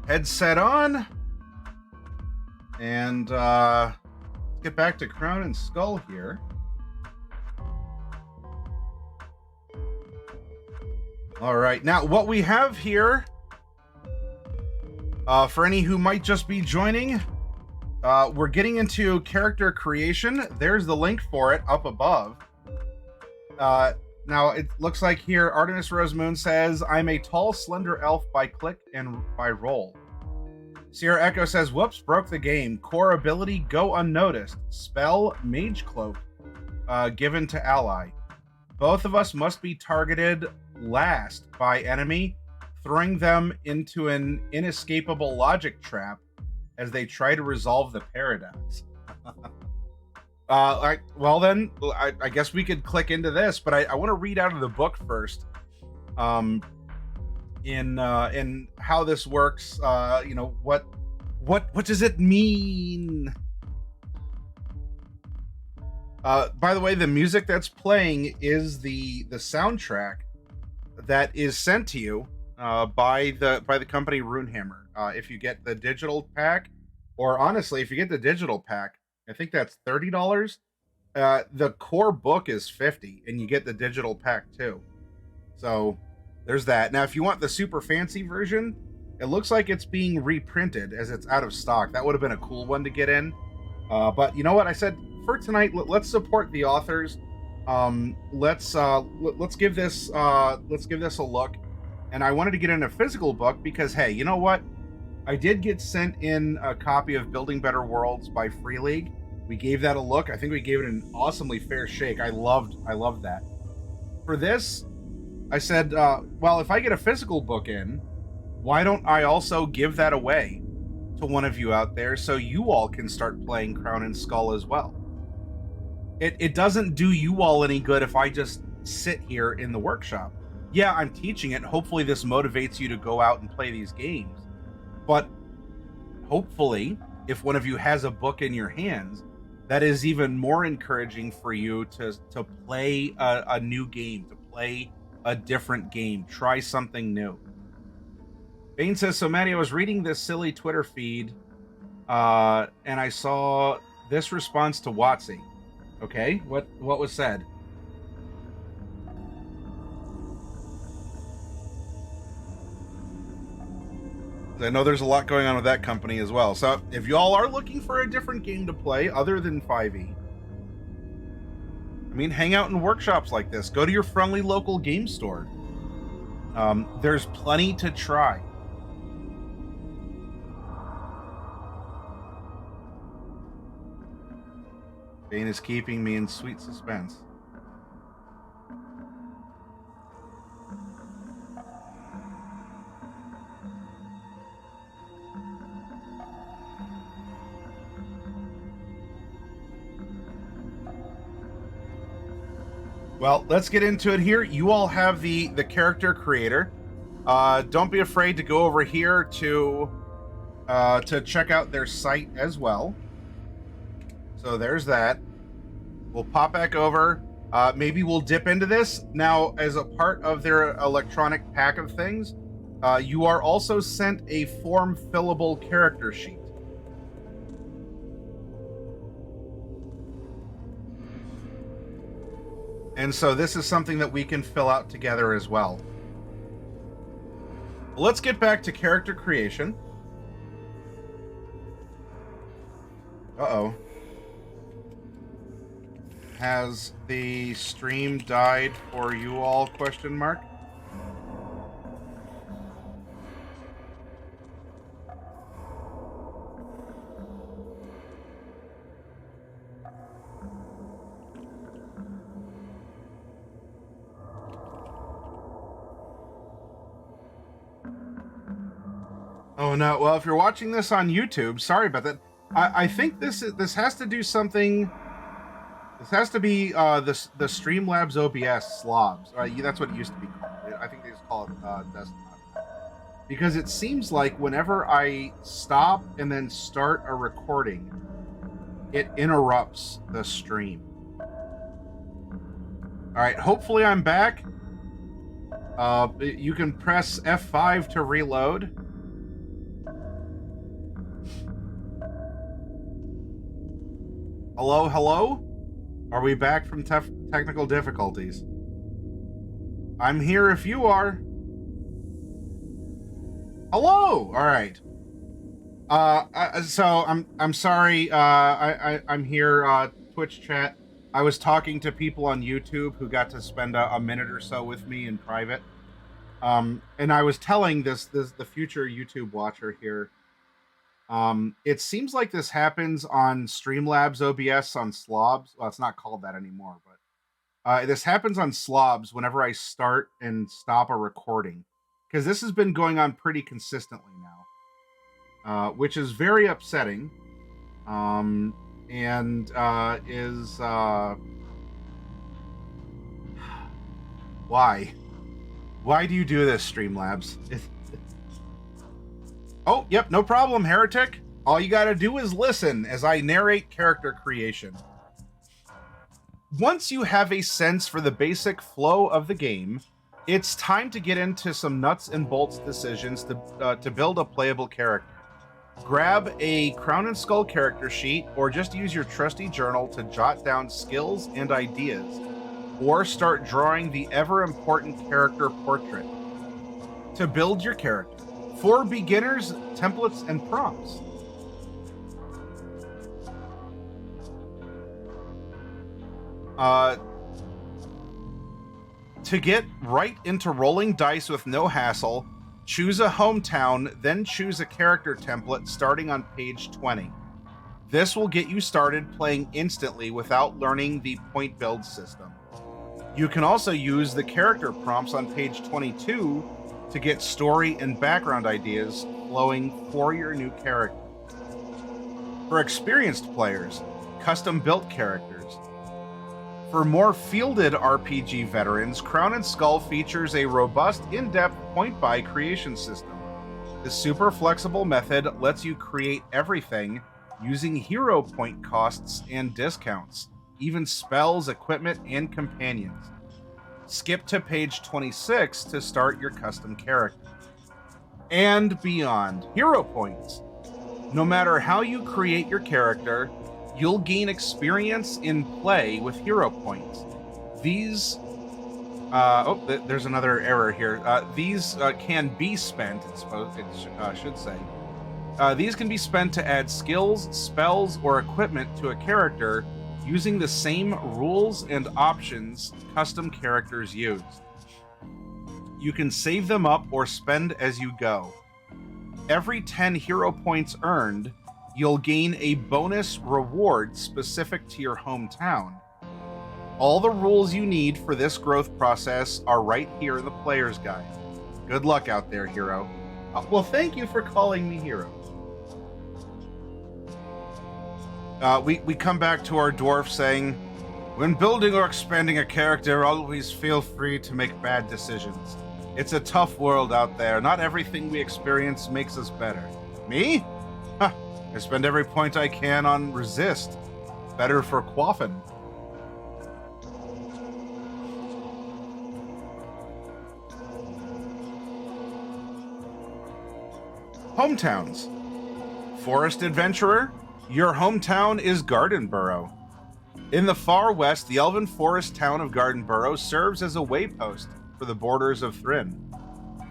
Headset on. And let's get back to Crown and Skull here. All right, now what we have here, for any who might just be joining, we're getting into character creation. There's the link for it up above. Now it looks like here Artemis Rosemoon says, I'm a tall, slender elf by click and by roll. Sierra Echo says, whoops, broke the game. Core ability, go unnoticed. Spell, Mage Cloak, given to ally. Both of us must be targeted last by enemy, throwing them into an inescapable logic trap as they try to resolve the paradox. Well then, I guess we could click into this, but I want to read out of the book first. In how this works, what does it mean? By the way, the music that's playing is the soundtrack that is sent to you by the company Runehammer. If you get the digital pack, or honestly, if you get the digital pack, I think that's $30. The core book is $50, and you get the digital pack too. So there's that. Now, if you want the super fancy version, it looks like it's being reprinted as it's out of stock. That would have been a cool one to get in. But you know what? I said for tonight, let's support the authors. Let's give this a look. And I wanted to get in a physical book because, hey, you know what? I did get sent in a copy of Building Better Worlds by Free League. We gave that a look. I think we gave it an awesomely fair shake. I loved that. For this, I said, well, if I get a physical book in, why don't I also give that away to one of you out there so you all can start playing Crown and Skull as well? It doesn't do you all any good if I just sit here in the workshop. Yeah, I'm teaching it. Hopefully this motivates you to go out and play these games. But hopefully, if one of you has a book in your hands, that is even more encouraging for you to play a new game, to play a different game, try something new. Bane says, so Maddie, I was reading this silly Twitter feed, and I saw this response to WotC. Okay, what was said? I know there's a lot going on with that company as well. So if y'all are looking for a different game to play other than 5e, I mean, hang out in workshops like this. Go to your friendly local game store. There's plenty to try. Bane is keeping me in sweet suspense. Well, let's get into it here. You all have the character creator. Don't be afraid to go over here to check out their site as well. So there's that. We'll pop back over. Maybe we'll dip into this. Now, as a part of their electronic pack of things, you are also sent a form fillable character sheet. And so this is something that we can fill out together as well. Let's get back to character creation. Uh-oh. Has the stream died for you all, question mark? Oh no, well, if you're watching this on YouTube, sorry about that. I think this has to do something. This has to be the Streamlabs OBS slobs. That's what it used to be called. I think they just call it desktop. Because it seems like whenever I stop and then start a recording, it interrupts the stream. All right, hopefully I'm back. You can press F5 to reload. Hello, hello? Are we back from technical difficulties? I'm here if you are. Hello. All right. So I'm sorry. I'm here. Twitch chat. I was talking to people on YouTube who got to spend a minute or so with me in private. And I was telling the future YouTube watcher here. It seems like this happens on Streamlabs OBS on Slobs. Well, it's not called that anymore, but this happens on Slobs whenever I start and stop a recording, because this has been going on pretty consistently now, which is very upsetting. And is why? Why do you do this, Streamlabs? Oh, yep, no problem, Heretic. All you gotta do is listen as I narrate character creation. Once you have a sense for the basic flow of the game, it's time to get into some nuts and bolts decisions to build a playable character. Grab a Crown and Skull character sheet, or just use your trusty journal to jot down skills and ideas, or start drawing the ever-important character portrait. To build your character, for beginners, templates and prompts. To get right into rolling dice with no hassle, choose a hometown, then choose a character template starting on page 20. This will get you started playing instantly without learning the point build system. You can also use the character prompts on page 22 to get story and background ideas flowing for your new character. For experienced players, custom-built characters. For more fielded RPG veterans, Crown and Skull features a robust, in-depth point-buy creation system. This super flexible method lets you create everything using hero point costs and discounts, even spells, equipment, and companions. Skip to page 26 to start your custom character. And beyond, hero points. No matter how you create your character, you'll gain experience in play with hero points. These, there's another error here. These can be spent, it should say. These can be spent to add skills, spells, or equipment to a character using the same rules and options custom characters use. You can save them up or spend as you go. Every 10 hero points earned, you'll gain a bonus reward specific to your hometown. All the rules you need for this growth process are right here in the player's guide. Good luck out there, hero. Well, thank you for calling me hero. We come back to our dwarf saying, when building or expanding a character, always feel free to make bad decisions. It's a tough world out there. Not everything we experience makes us better. Me? Huh. I spend every point I can on resist. Better for Quaffin. Hometowns. Forest Adventurer, your hometown is Gardenborough. In the far west, the elven forest town of Gardenborough serves as a waypost for the borders of Thrinn.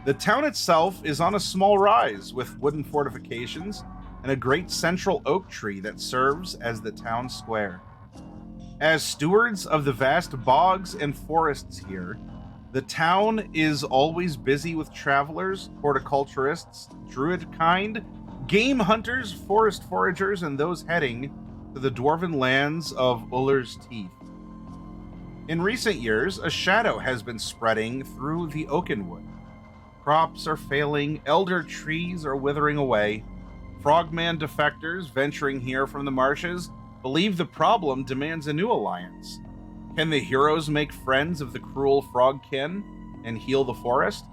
The town itself is on a small rise with wooden fortifications and a great central oak tree that serves as the town square. As stewards of the vast bogs and forests here, the town is always busy with travelers, horticulturists, druid kind, game hunters, forest foragers, and those heading to the dwarven lands of Uller's Teeth. In recent years, a shadow has been spreading through the Oakenwood. Crops are failing, elder trees are withering away. Frogman defectors venturing here from the marshes believe the problem demands a new alliance. Can the heroes make friends of the cruel frogkin and heal the forest?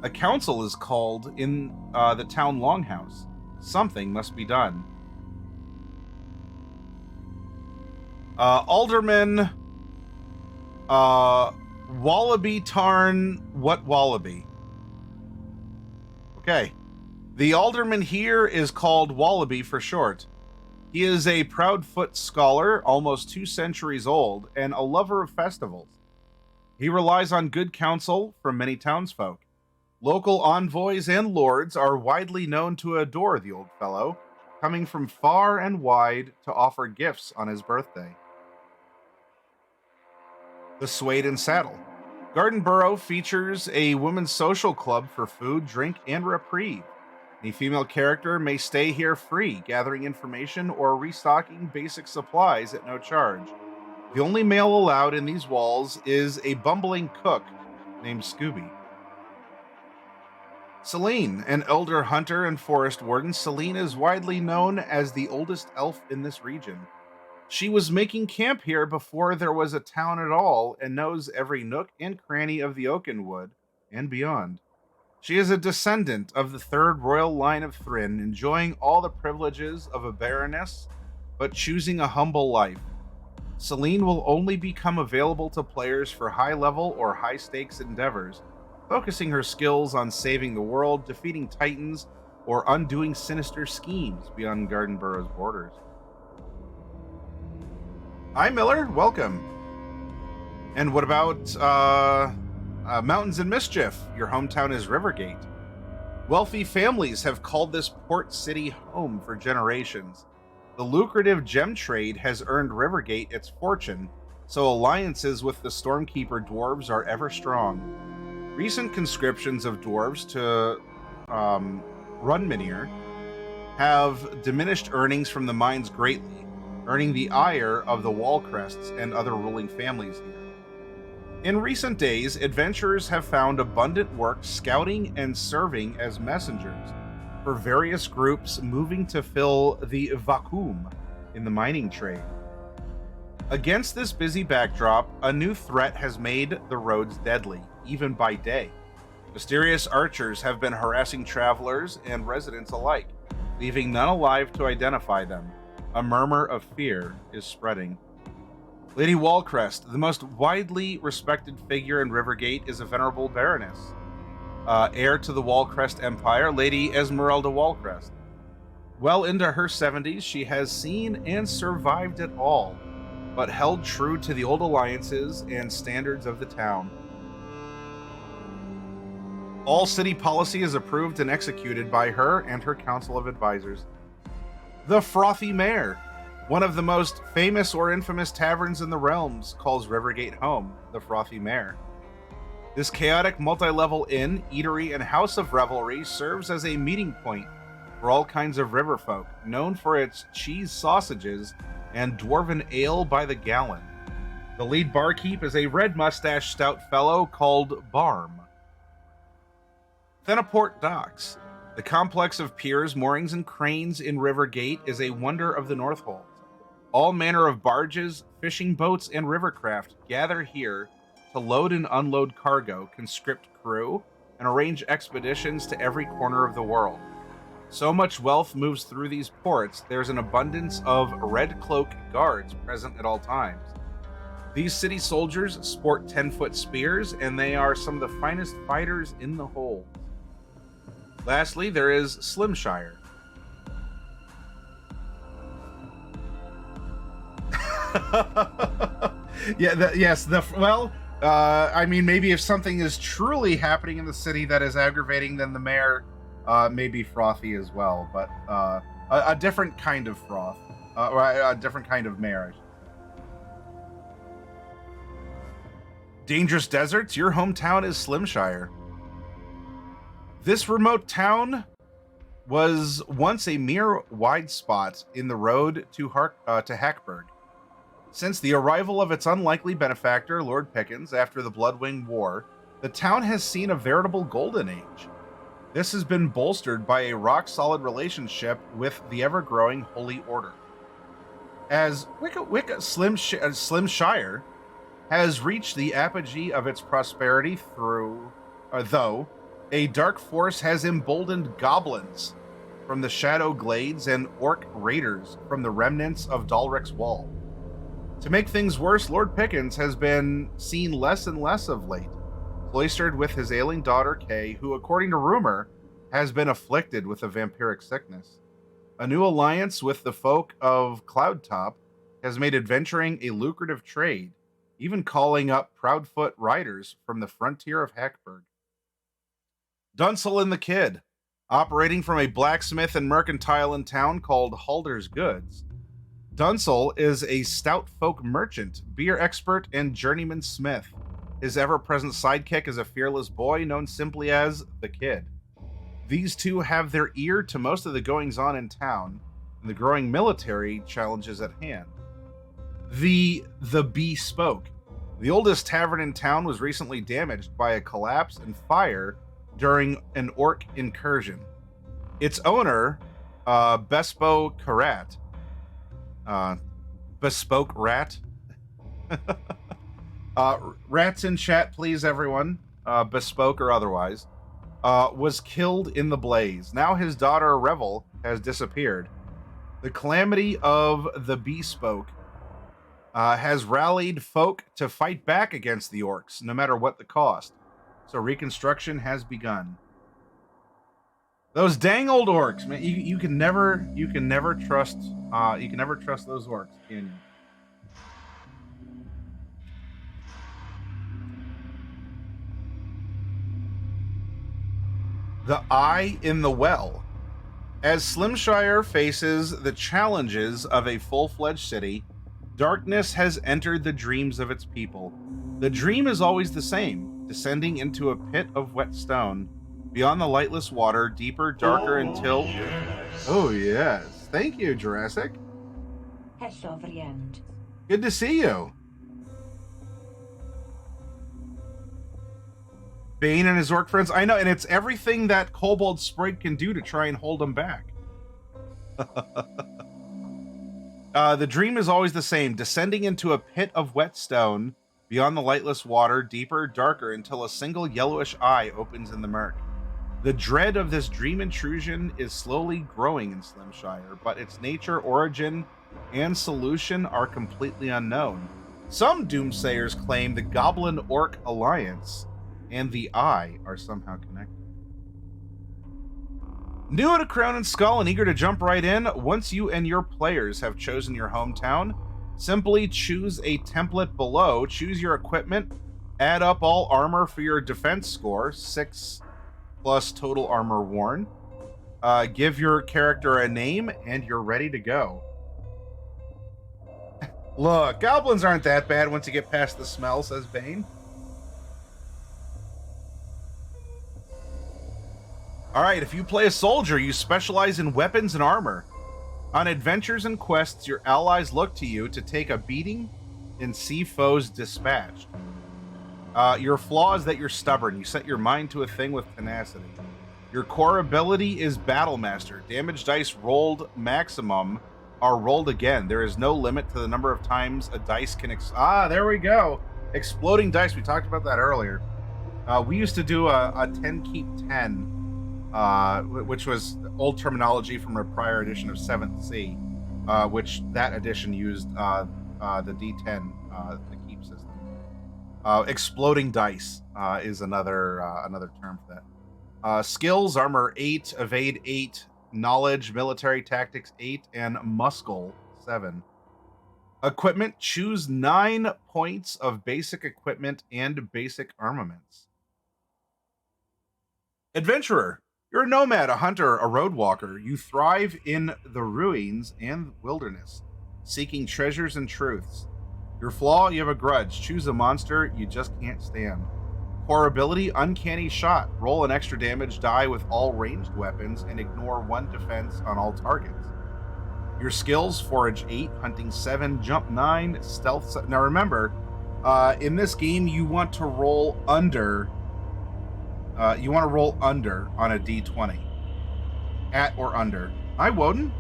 A council is called in the town longhouse. Something must be done. Alderman Wallaby Tarn what Wallaby? Okay. The alderman here is called Wallaby for short. He is a Proudfoot scholar, almost 2 centuries old, and a lover of festivals. He relies on good counsel from many townsfolk. Local envoys and lords are widely known to adore the old fellow, coming from far and wide to offer gifts on his birthday. The Swade and Saddle. Gardenborough features a women's social club for food, drink, and reprieve. Any female character may stay here free, gathering information or restocking basic supplies at no charge. The only male allowed in these walls is a bumbling cook named Scooby. Selene, an elder hunter and forest warden, Selene is widely known as the oldest elf in this region. She was making camp here before there was a town at all and knows every nook and cranny of the Oakenwood and beyond. She is a descendant of the third royal line of Thrin, enjoying all the privileges of a baroness, but choosing a humble life. Selene will only become available to players for high-level or high-stakes endeavors, focusing her skills on saving the world, defeating titans, or undoing sinister schemes beyond Gardenborough's borders. Hi, Miller. Welcome. And what about Mountains and Mischief? Your hometown is Rivergate. Wealthy families have called this port city home for generations. The lucrative gem trade has earned Rivergate its fortune, so alliances with the Stormkeeper dwarves are ever strong. Recent conscriptions of dwarves to Runminier have diminished earnings from the mines greatly, earning the ire of the Wallcrests and other ruling families here. In recent days, adventurers have found abundant work scouting and serving as messengers for various groups moving to fill the vacuum in the mining trade. Against this busy backdrop, a new threat has made the roads deadly, even by day. Mysterious archers have been harassing travelers and residents alike, leaving none alive to identify them. A murmur of fear is spreading. Lady Wallcrest, the most widely respected figure in Rivergate, is a venerable baroness. Heir to the Wallcrest Empire, Lady Esmeralda Wallcrest. Well into her 70s, she has seen and survived it all, but held true to the old alliances and standards of the town. All city policy is approved and executed by her and her council of advisors. The Frothy Mare, one of the most famous or infamous taverns in the realms, calls Rivergate home, the Frothy Mare. This chaotic multi-level inn, eatery, and house of revelry serves as a meeting point for all kinds of riverfolk, known for its cheese sausages and dwarven ale by the gallon. The lead barkeep is a red-mustached stout fellow called Barm. Thenaport Docks. The complex of piers, moorings, and cranes in Rivergate is a wonder of the Northhold. All manner of barges, fishing boats, and rivercraft gather here to load and unload cargo, conscript crew, and arrange expeditions to every corner of the world. So much wealth moves through these ports, there's an abundance of red cloak guards present at all times. These city soldiers sport 10-foot spears, and they are some of the finest fighters in the hold. Lastly, there is Slimshire. I mean, maybe if something is truly happening in the city that is aggravating, then the mayor may be frothy as well, but a different kind of froth, or a different kind of mayor. Dangerous Deserts, your hometown is Slimshire. This remote town was once a mere wide spot in the road to Hackburg. Since the arrival of its unlikely benefactor, Lord Pickens, after the Bloodwing War, the town has seen a veritable golden age. This has been bolstered by a rock-solid relationship with the ever-growing Holy Order. As Slimshire has reached the apogee of its prosperity though a dark force has emboldened goblins from the Shadow Glades and orc raiders from the remnants of Dalric's Wall. To make things worse, Lord Pickens has been seen less and less of late, cloistered with his ailing daughter Kay, who, according to rumor, has been afflicted with a vampiric sickness. A new alliance with the folk of Cloudtop has made adventuring a lucrative trade, even calling up Proudfoot riders from the frontier of Hackberg. Dunsel and the Kid, operating from a blacksmith and mercantile in town called Halder's Goods. Dunsel is a stout folk merchant, beer expert, and journeyman smith. His ever present sidekick is a fearless boy known simply as the Kid. These two have their ear to most of the goings on in town and the growing military challenges at hand. The Bespoke. The oldest tavern in town was recently damaged by a collapse and fire during an orc incursion. Its owner, Bespo Karat, Bespoke Rat. Rats in chat, please, everyone, bespoke or otherwise, was killed in the blaze. Now his daughter, Revel, has disappeared. The calamity of the Bespoke has rallied folk to fight back against the orcs, no matter what the cost. So reconstruction has begun. Those dang old orcs, man! You can never trust those orcs, can you? The Eye in the Well. As Slimshire faces the challenges of a full-fledged city, darkness has entered the dreams of its people. The dream is always the same, descending into a pit of wet stone, beyond the lightless water, deeper, darker, until... Yes. Oh, yes. Thank you, Jurassic. Good to see you. Bane and his orc friends. I know, and it's everything that Kobold Sprite can do to try and hold him back. The dream is always the same, descending into a pit of wet stone, beyond the lightless water, deeper, darker, until a single yellowish eye opens in the murk. The dread of this dream intrusion is slowly growing in Slimshire, but its nature, origin, and solution are completely unknown. Some doomsayers claim the Goblin-Orc Alliance and the Eye are somehow connected. New to Crown and Skull and eager to jump right in, once you and your players have chosen your hometown, simply choose a template below, choose your equipment, add up all armor for your defense score, 6 plus total armor worn, give your character a name, and you're ready to go. Look, goblins aren't that bad once you get past the smell, says Bane. Alright, if you play a soldier, you specialize in weapons and armor. On adventures and quests, your allies look to you to take a beating and see foes dispatched. Your flaw is that you're stubborn. You set your mind to a thing with tenacity. Your core ability is Battle Master. Damage dice rolled maximum are rolled again. There is no limit to the number of times a dice can... there we go. Exploding dice. We talked about that earlier. We used to do a 10 keep 10. Which was old terminology from a prior edition of 7th Sea, which that edition used the D10, the keep system. Exploding dice is another term for that. Skills: armor 8, evade 8, knowledge, military tactics 8, and muscle 7. Equipment: choose 9 points of basic equipment and basic armaments. Adventurer: you're a nomad, a hunter, a road walker. You thrive in the ruins and wilderness, seeking treasures and truths. Your flaw: you have a grudge. Choose a monster you just can't stand. Core ability: uncanny shot. Roll an extra damage die with all ranged weapons and ignore 1 defense on all targets. Your skills: forage 8, hunting 7, jump 9, stealth 7. Now remember, in this game you want to roll under... on a D20. At or under. Hi, Woden.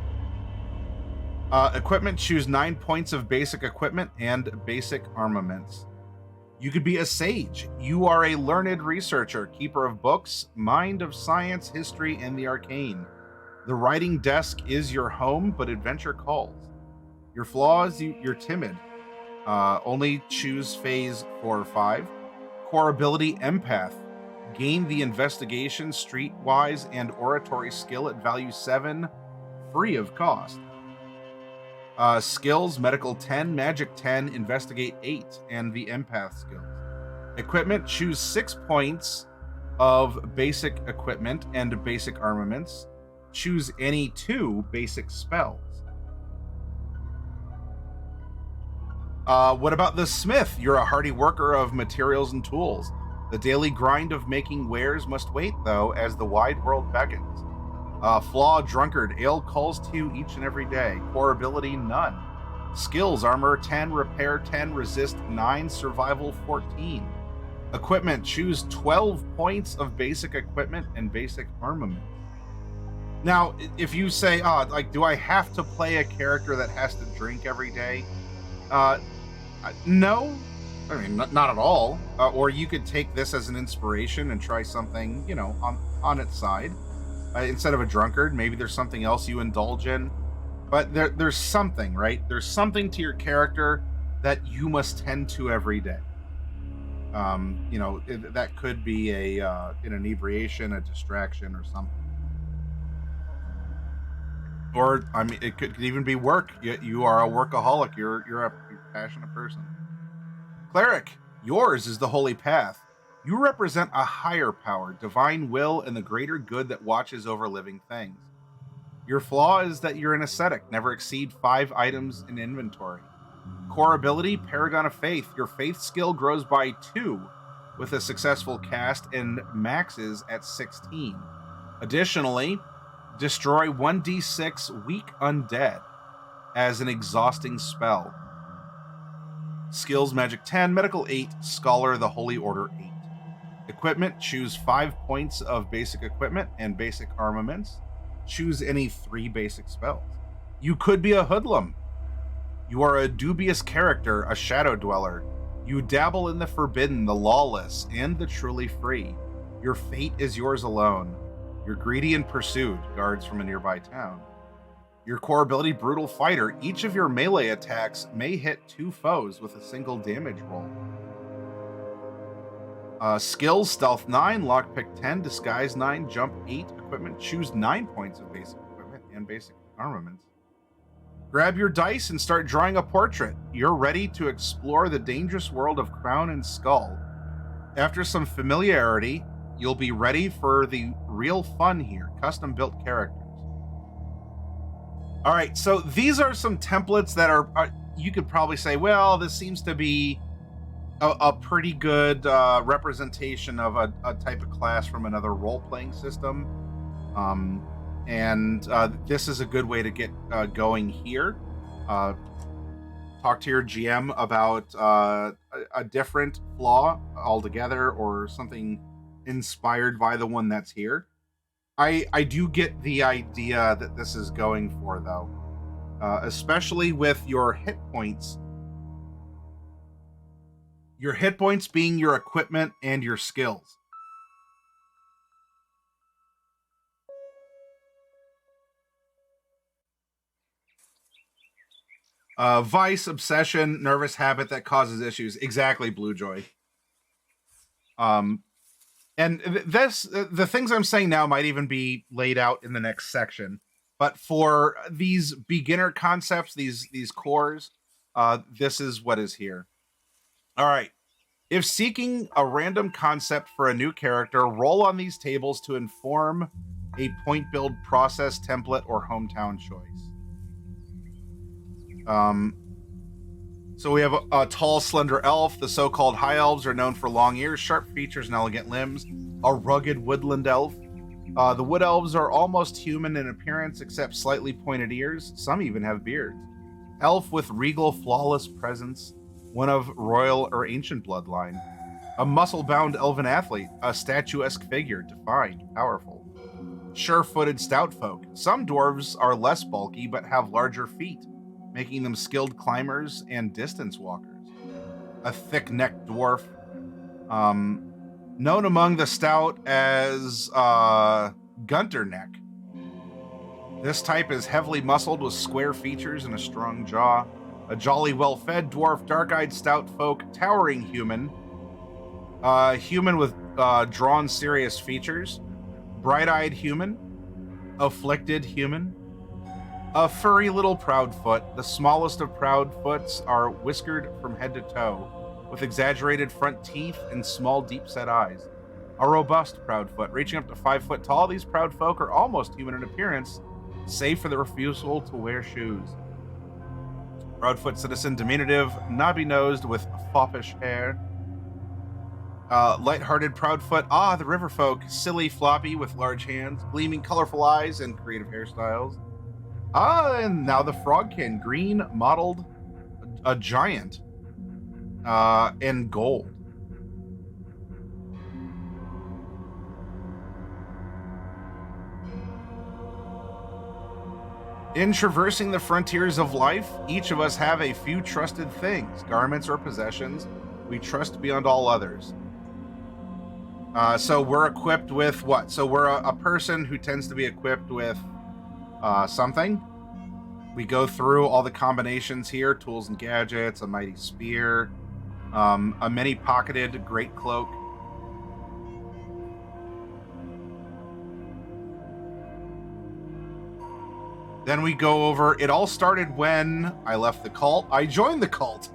Equipment: choose 9 points of basic equipment and basic armaments. You could be a sage. You are a learned researcher, keeper of books, mind of science, history, and the arcane. The writing desk is your home, but adventure calls. Your flaws: you're timid. Only choose phase 4 or 5. Core ability: empath. Gain the investigation, streetwise, and oratory skill at value 7 free of cost. Skills, medical 10, magic 10, investigate 8, and the empath skills. Equipment, choose 6 points of basic equipment and basic armaments. Choose any 2 basic spells. What about the smith? You're a hardy worker of materials and tools. The daily grind of making wares must wait, though, as the wide world beckons. Flaw, drunkard, ale calls to you each and every day. Core ability, none. Skills, armor 10, repair 10, resist 9, survival 14. Equipment, choose 12 points of basic equipment and basic armament. Now, if you say, do I have to play a character that has to drink every day? No. I mean, not at all. Or you could take this as an inspiration and try something, on its side. Instead of a drunkard, maybe there's something else you indulge in. But there's something, right? There's something to your character that you must tend to every day. That could be an inebriation, a distraction, or something. Or, I mean, it could even be work. You are a workaholic. You're a passionate person. Cleric, yours is the holy path. You represent a higher power, divine will, and the greater good that watches over living things. Your flaw is that you're an ascetic. Never exceed 5 items in inventory. Core ability, Paragon of Faith. Your faith skill grows by 2 with a successful cast and maxes at 16. Additionally, destroy 1d6 weak undead as an exhausting spell. Skills, magic 10, medical 8, scholar, the holy order 8. Equipment, choose 5 points of basic equipment and basic armaments. Choose any 3 basic spells. You could be a hoodlum. You are a dubious character, a shadow dweller. You dabble in the forbidden, the lawless, and the truly free. Your fate is yours alone. You're greedy and pursued, guards from a nearby town. Your core ability, brutal fighter. Each of your melee attacks may hit 2 foes with a single damage roll. Skills, stealth 9, lockpick 10, disguise 9, jump 8, equipment, choose 9 points of basic equipment and basic armaments. Grab your dice and start drawing a portrait. You're ready to explore the dangerous world of Crown and Skull. After some familiarity, you'll be ready for the real fun here. Custom built characters. All right, so these are some templates that are you could probably say, well, this seems to be a pretty good representation of a type of class from another role-playing system. And this is a good way to get going here. Talk to your GM about a different flaw altogether or something inspired by the one that's here. I do get the idea that this is going for, though, especially with your hit points. Your hit points being your equipment and your skills. Vice, obsession, nervous habit that causes issues. Exactly, Blue Joy. And this, the things I'm saying now might even be laid out in the next section. But for these beginner concepts, these cores, this is what is here. All right. If seeking a random concept for a new character, roll on these tables to inform a point build process, template, or hometown choice. So we have a tall, slender elf. The so-called high elves are known for long ears, sharp features, and elegant limbs. A rugged woodland elf. The wood elves are almost human in appearance, except slightly pointed ears. Some even have beards. Elf with regal, flawless presence. One of royal or ancient bloodline. A muscle-bound elven athlete. A statuesque figure, defined, powerful. Sure-footed stout folk. Some dwarves are less bulky, but have larger feet, making them skilled climbers and distance walkers. A thick-necked dwarf, known among the stout as Gunter Neck. This type is heavily muscled with square features and a strong jaw. A jolly, well-fed dwarf, dark-eyed stout folk, towering human. Human with drawn, serious features. Bright-eyed human. Afflicted human. A furry little Proudfoot. The smallest of Proudfoots are whiskered from head to toe, with exaggerated front teeth and small, deep-set eyes. A robust Proudfoot, reaching up to 5 foot tall, these proud folk are almost human in appearance, save for the refusal to wear shoes. Proudfoot citizen, diminutive, knobby-nosed with foppish hair. Light-hearted Proudfoot, the river folk, silly, floppy, with large hands, gleaming, colorful eyes, and creative hairstyles. And now the Frogkin, green, mottled, a giant, and gold. In traversing the frontiers of life, each of us have a few trusted things, garments or possessions, we trust beyond all others. So we're equipped with what? So we're a person who tends to be equipped with something. We go through all the combinations here, tools and gadgets, a mighty spear, a many-pocketed great cloak. Then we go over, it all started when I left the cult. I joined the cult.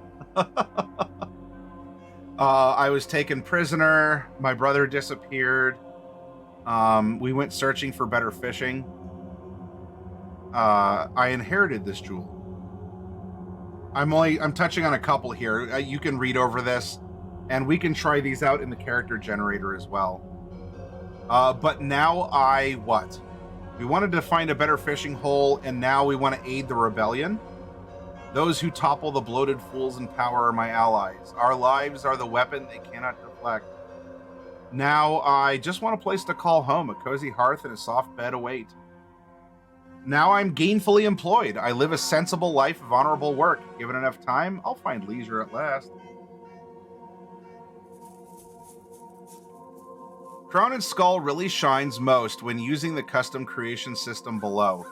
I was taken prisoner. My brother disappeared. We went searching for better fishing. I inherited this jewel. I'm touching on a couple here. You can read over this, and we can try these out in the character generator as well. But now what? We wanted to find a better fishing hole, and now we want to aid the rebellion. Those who topple the bloated fools in power are my allies. Our lives are the weapon they cannot deflect. Now I just want a place to call home. A cozy hearth and a soft bed await. Now I'm gainfully employed. I live a sensible life of honorable work. Given enough time, I'll find leisure at last. Crown and Skull really shines most when using the custom creation system below.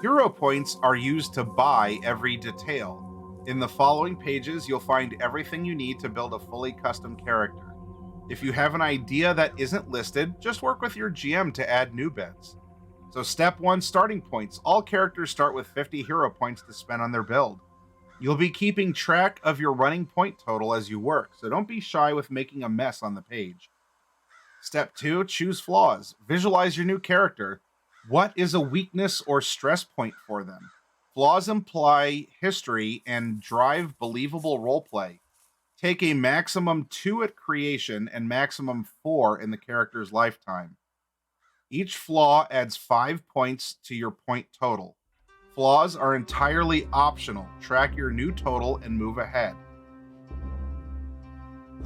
Hero points are used to buy every detail. In the following pages, you'll find everything you need to build a fully custom character. If you have an idea that isn't listed, just work with your GM to add new bits. So step 1, starting points. All characters start with 50 hero points to spend on their build. You'll be keeping track of your running point total as you work, so don't be shy with making a mess on the page. Step 2, choose flaws. Visualize your new character. What is a weakness or stress point for them? Flaws imply history and drive believable roleplay. Take a maximum 2 at creation and maximum 4 in the character's lifetime. Each flaw adds 5 points to your point total. Flaws are entirely optional. Track your new total and move ahead.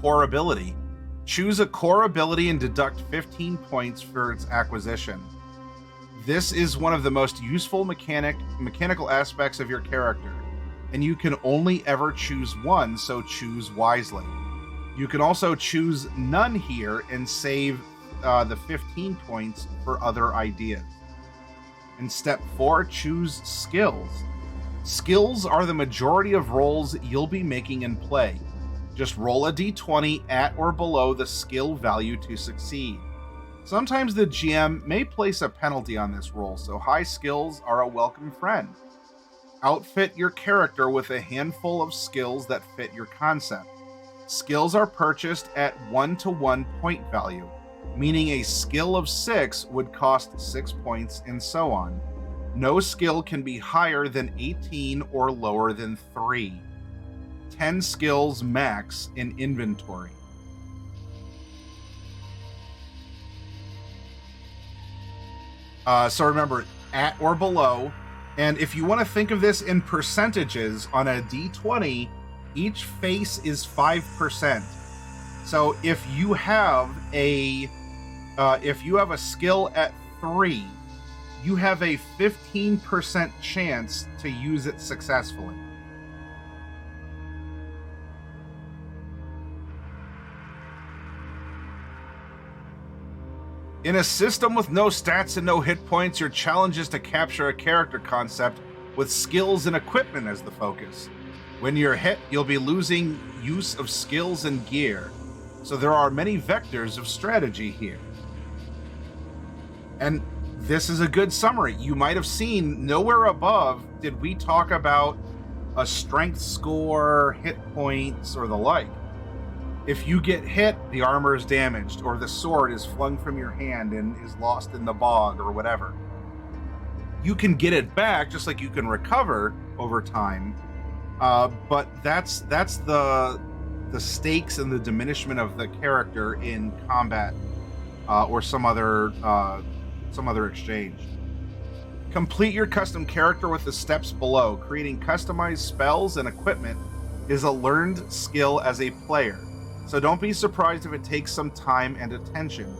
Core ability. Choose a core ability and deduct 15 points for its acquisition. This is one of the most useful mechanical aspects of your character, and you can only ever choose one, so choose wisely. You can also choose none here and save the 15 points for other ideas. In step 4, choose skills. Skills are the majority of rolls you'll be making in play. Just roll a d20 at or below the skill value to succeed. Sometimes the GM may place a penalty on this roll, so high skills are a welcome friend. Outfit your character with a handful of skills that fit your concept. Skills are purchased at 1-to-1 point value, meaning a skill of 6 would cost 6 points and so on. No skill can be higher than 18 or lower than 3. 10 skills max in inventory. So remember, at or below. And if you want to think of this in percentages, on a d20, each face is 5%. So if you have a skill at 3, you have a 15% chance to use it successfully. In a system with no stats and no hit points, your challenge is to capture a character concept with skills and equipment as the focus. When you're hit, you'll be losing use of skills and gear, so there are many vectors of strategy here. And this is a good summary. You might have seen nowhere above did we talk about a strength score, hit points, or the like. If you get hit, the armor is damaged, or the sword is flung from your hand and is lost in the bog, or whatever. You can get it back, just like you can recover over time. But that's the stakes and the diminishment of the character in combat, or some other exchange. Complete your custom character with the steps below. Creating customized spells and equipment is a learned skill as a player, so don't be surprised if it takes some time and attention.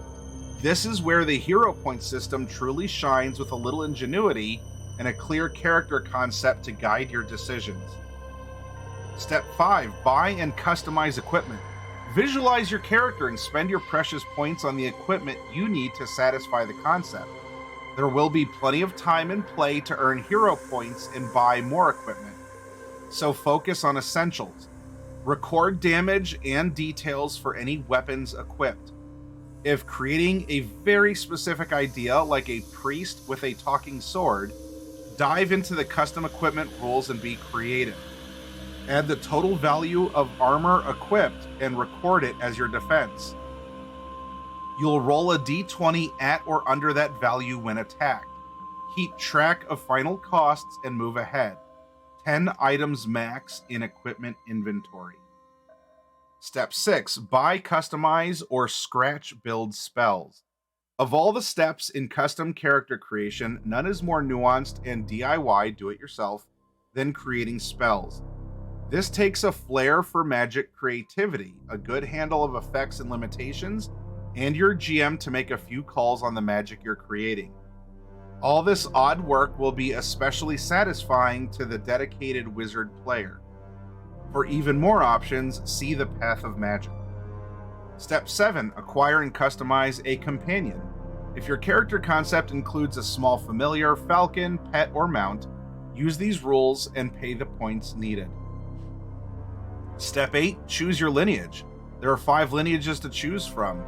This is where the hero point system truly shines, with a little ingenuity and a clear character concept to guide your decisions. Step 5. Buy and customize equipment. Visualize your character and spend your precious points on the equipment you need to satisfy the concept. There will be plenty of time and play to earn hero points and buy more equipment, so focus on essentials. Record damage and details for any weapons equipped. If creating a very specific idea, like a priest with a talking sword, dive into the custom equipment rules and be creative. Add the total value of armor equipped and record it as your defense. You'll roll a d20 at or under that value when attacked. Keep track of final costs and move ahead. 10 items max in equipment inventory. Step 6. Buy, customize, or scratch build spells. Of all the steps in custom character creation, none is more nuanced and DIY, do-it-yourself, than creating spells. This takes a flair for magic creativity, a good handle of effects and limitations, and your GM to make a few calls on the magic you're creating. All this odd work will be especially satisfying to the dedicated wizard player. For even more options, see the Path of Magic. Step 7. Acquire and customize a companion. If your character concept includes a small familiar, falcon, pet, or mount, use these rules and pay the points needed. Step 8. Choose your lineage. There are 5 lineages to choose from.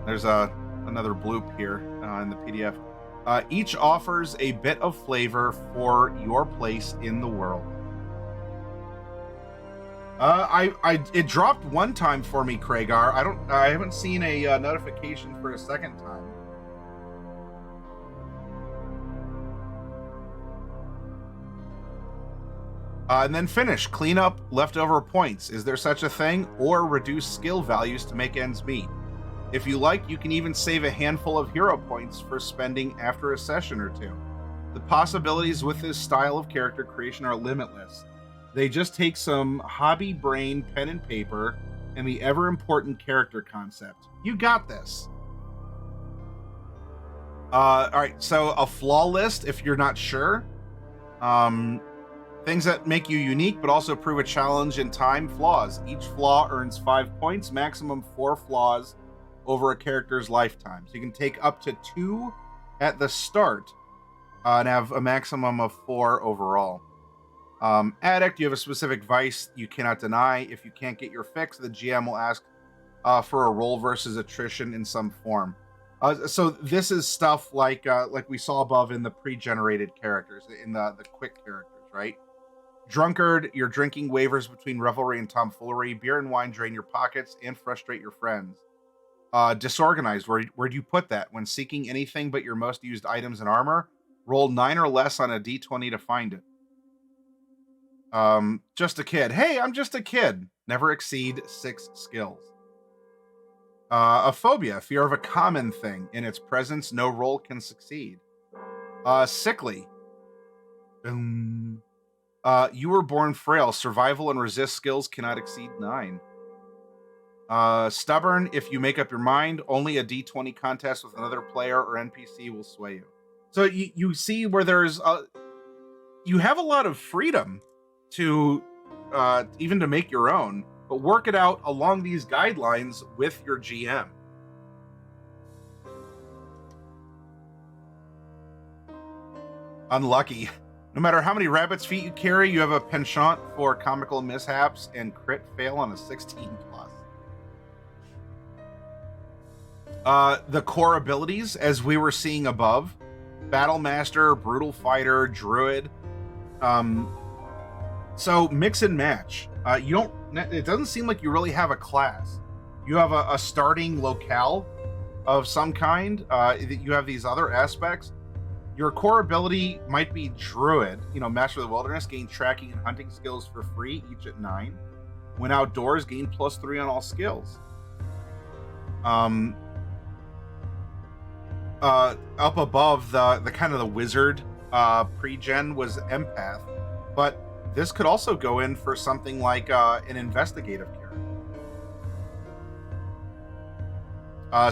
There's another bloop here in the PDF. Each offers a bit of flavor for your place in the world. It dropped one time for me, Kragar. I haven't seen a notification for a second time. And then finish. Clean up leftover points. Is there such a thing? Or reduce skill values to make ends meet. If you like, you can even save a handful of hero points for spending after a session or two. The possibilities with this style of character creation are limitless. They just take some hobby brain, pen and paper, and the ever-important character concept. You got this. Alright, so a flaw list, if you're not sure. Things that make you unique, but also prove a challenge in time. Flaws. Each flaw earns 5 points, maximum 4 flaws over a character's lifetime. So you can take up to 2 at the start and have a maximum of 4 overall. Addict, you have a specific vice you cannot deny. If you can't get your fix, the GM will ask for a roll versus attrition in some form. So this is stuff like we saw above in the pre-generated characters, in the quick characters, right? Drunkard, your drinking wavers between revelry and tomfoolery. Beer and wine drain your pockets and frustrate your friends. Disorganized, where do you put that? When seeking anything but your most used items and armor, roll 9 or less on a d20 to find it. Just a kid. Hey, I'm just a kid. Never exceed 6 skills. A phobia, fear of a common thing. In its presence, no roll can succeed. Sickly. You were born frail. Survival and resist skills cannot exceed 9. Stubborn, if you make up your mind, only a d20 contest with another player or NPC will sway you. So you see where there's you have a lot of freedom to even to make your own, but work it out along these guidelines with your GM. Unlucky. No matter how many rabbit's feet you carry, you have a penchant for comical mishaps and crit fail on a 16+. The core abilities, as we were seeing above, Battle Master, Brutal Fighter, Druid. So mix and match. You don't. It doesn't seem like you really have a class. You have a starting locale of some kind. You have these other aspects. Your core ability might be Druid. Master of the Wilderness. Gain tracking and hunting skills for free, each at 9. When outdoors, gain +3 on all skills. Up above, the kind of the wizard pre-gen was Empath, but this could also go in for something like an investigative character.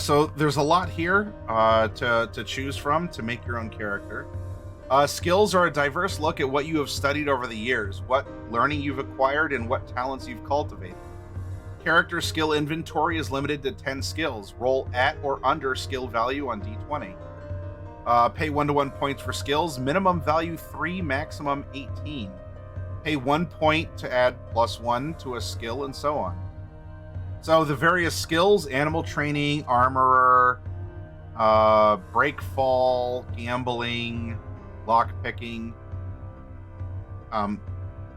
So there's a lot here to choose from to make your own character. Skills are a diverse look at what you have studied over the years, what learning you've acquired, and what talents you've cultivated. Character skill inventory is limited to 10 skills. Roll at or under skill value on D20. Pay 1-to-1 points for skills. Minimum value 3, maximum 18. Pay 1 point to add +1 to a skill, and so on. So the various skills: animal training, armorer, breakfall, gambling, lockpicking.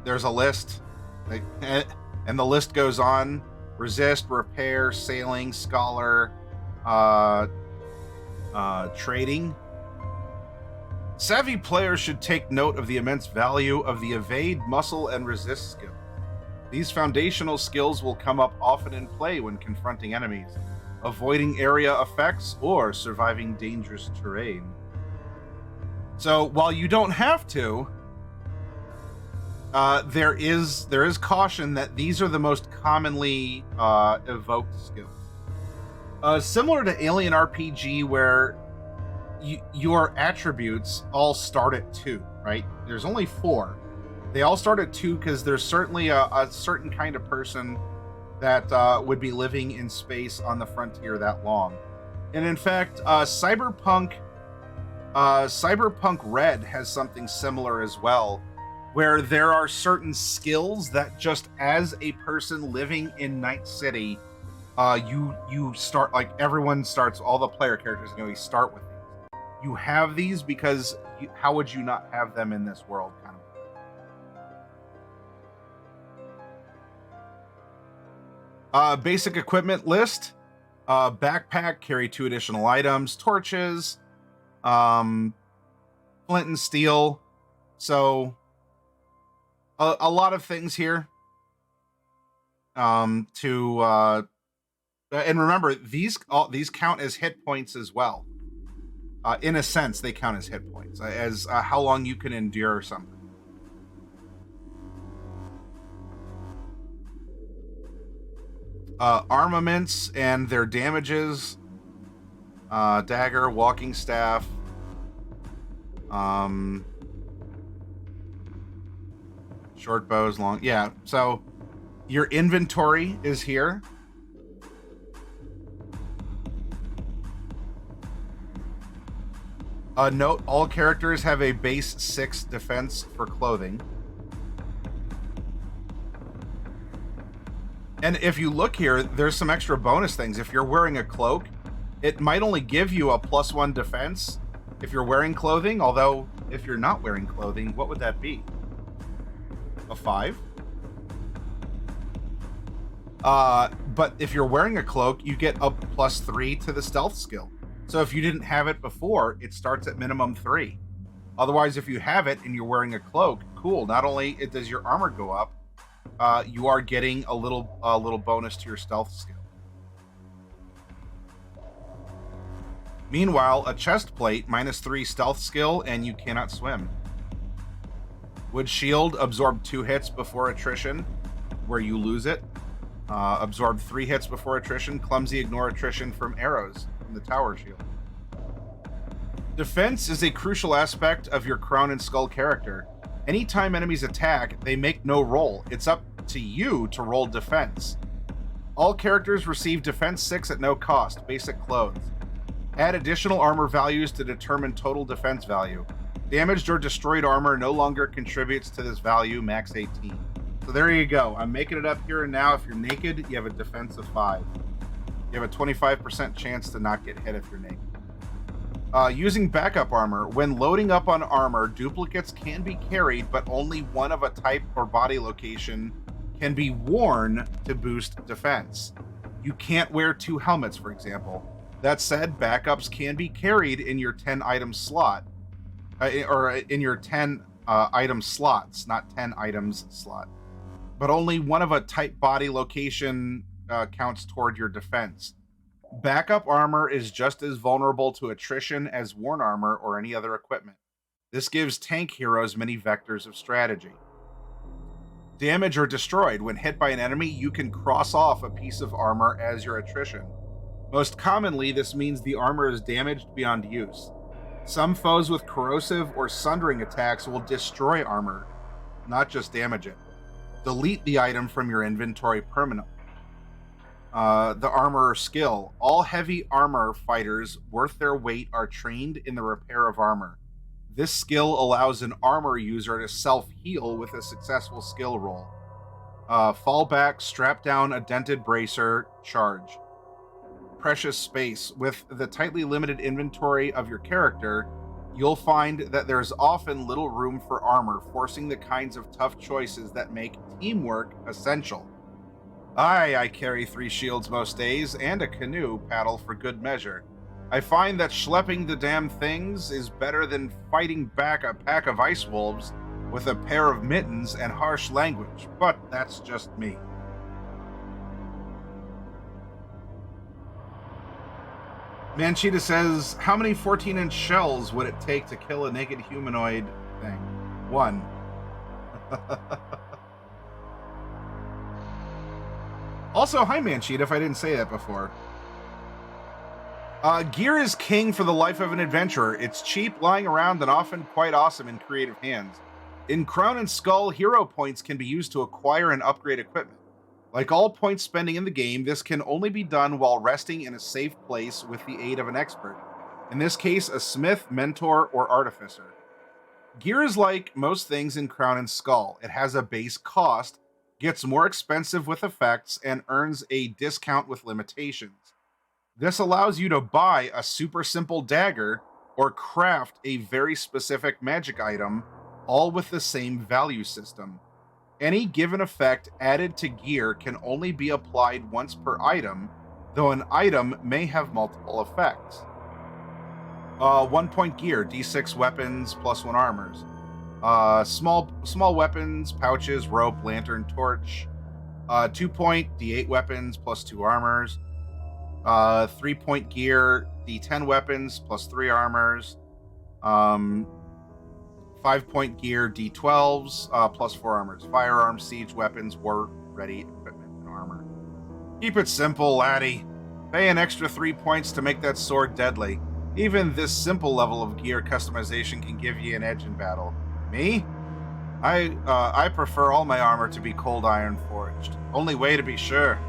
There's a list, and the list goes on. Resist, repair, sailing, scholar, trading. Savvy players should take note of the immense value of the evade, muscle, and resist skill. These foundational skills will come up often in play when confronting enemies, avoiding area effects, or surviving dangerous terrain. So while you don't have to, there is caution that these are the most commonly evoked skills. Similar to Alien RPG, where your attributes all start at 2, right? There's only 4. They all start at 2 because there's certainly a certain kind of person that would be living in space on the frontier that long. And in fact, Cyberpunk Red has something similar as well, where there are certain skills that just as a person living in Night City, you start, like everyone starts, all the player characters start with these. You have these because how would you not have them in this world, kind of. Basic equipment list: backpack, carry 2 additional items, torches, flint and steel. So a lot of things here. And remember, these count as hit points as well. In a sense, they count as hit points, as how long you can endure something. Armaments and their damages: dagger, walking staff, short bows, long. Yeah, so your inventory is here. Note: all characters have a base 6 defense for clothing. And if you look here, there's some extra bonus things. If you're wearing a cloak, it might only give you a +1 defense if you're wearing clothing, although if you're not wearing clothing, what would that be? A 5? But if you're wearing a cloak, you get a +3 to the stealth skill. So if you didn't have it before, it starts at minimum 3. Otherwise, if you have it and you're wearing a cloak, cool. Not only does your armor go up, you are getting a little bonus to your stealth skill. Meanwhile, a chest plate, -3 stealth skill, and you cannot swim. Wood shield, absorb 2 hits before attrition, where you lose it. Absorb 3 hits before attrition. Clumsy, ignore attrition from arrows from the tower shield. Defense is a crucial aspect of your Crown and Skull character. Anytime enemies attack, they make no roll. It's up to you to roll defense. All characters receive defense 6 at no cost. Basic clothes. Add additional armor values to determine total defense value. Damaged or destroyed armor no longer contributes to this value, max 18. So there you go. I'm making it up here and now. If you're naked, you have a defense of 5. You have a 25% chance to not get hit if you're naked. Using backup armor. When loading up on armor, duplicates can be carried, but only one of a type or body location can be worn to boost defense. You can't wear 2 helmets, for example. That said, backups can be carried in your 10 item slot, or in your 10 item slots, not 10 items slot. But only one of a type body location counts toward your defense. Backup armor is just as vulnerable to attrition as worn armor or any other equipment. This gives tank heroes many vectors of strategy. Damage or destroyed. When hit by an enemy, you can cross off a piece of armor as your attrition. Most commonly, this means the armor is damaged beyond use. Some foes with corrosive or sundering attacks will destroy armor, not just damage it. Delete the item from your inventory permanently. The armor skill. All heavy armor fighters worth their weight are trained in the repair of armor. This skill allows an armor user to self-heal with a successful skill roll. Fallback, strap down a dented bracer, charge. Precious space. With the tightly limited inventory of your character, you'll find that there's often little room for armor, forcing the kinds of tough choices that make teamwork essential. I carry 3 shields most days, and a canoe paddle for good measure. I find that schlepping the damn things is better than fighting back a pack of ice wolves with a pair of mittens and harsh language, but that's just me. Manchita says, how many 14-inch shells would it take to kill a naked humanoid thing? 1. Also, hi Manchita, if I didn't say that before. Gear is king for the life of an adventurer. It's cheap, lying around, and often quite awesome in creative hands. In Crown and Skull, hero points can be used to acquire and upgrade equipment. Like all point spending in the game, this can only be done while resting in a safe place with the aid of an expert. In this case, a smith, mentor, or artificer. Gear is like most things in Crown and Skull. It has a base cost, gets more expensive with effects, and earns a discount with limitations. This allows you to buy a super simple dagger or craft a very specific magic item, all with the same value system. Any given effect added to gear can only be applied once per item, though an item may have multiple effects. 1 point gear, D6 weapons plus 1 armors. Small weapons, pouches, rope, lantern, torch. 2 point, D8 weapons plus 2 armors. 3 point gear, D10 weapons plus 3 armors. 5 point gear, D12s plus 4 armors. Firearms, siege weapons, war ready equipment, and armor. Keep it simple, laddie. Pay an extra 3 points to make that sword deadly. Even this simple level of gear customization can give you an edge in battle. Me? I prefer all my armor to be cold iron forged. Only way to be sure.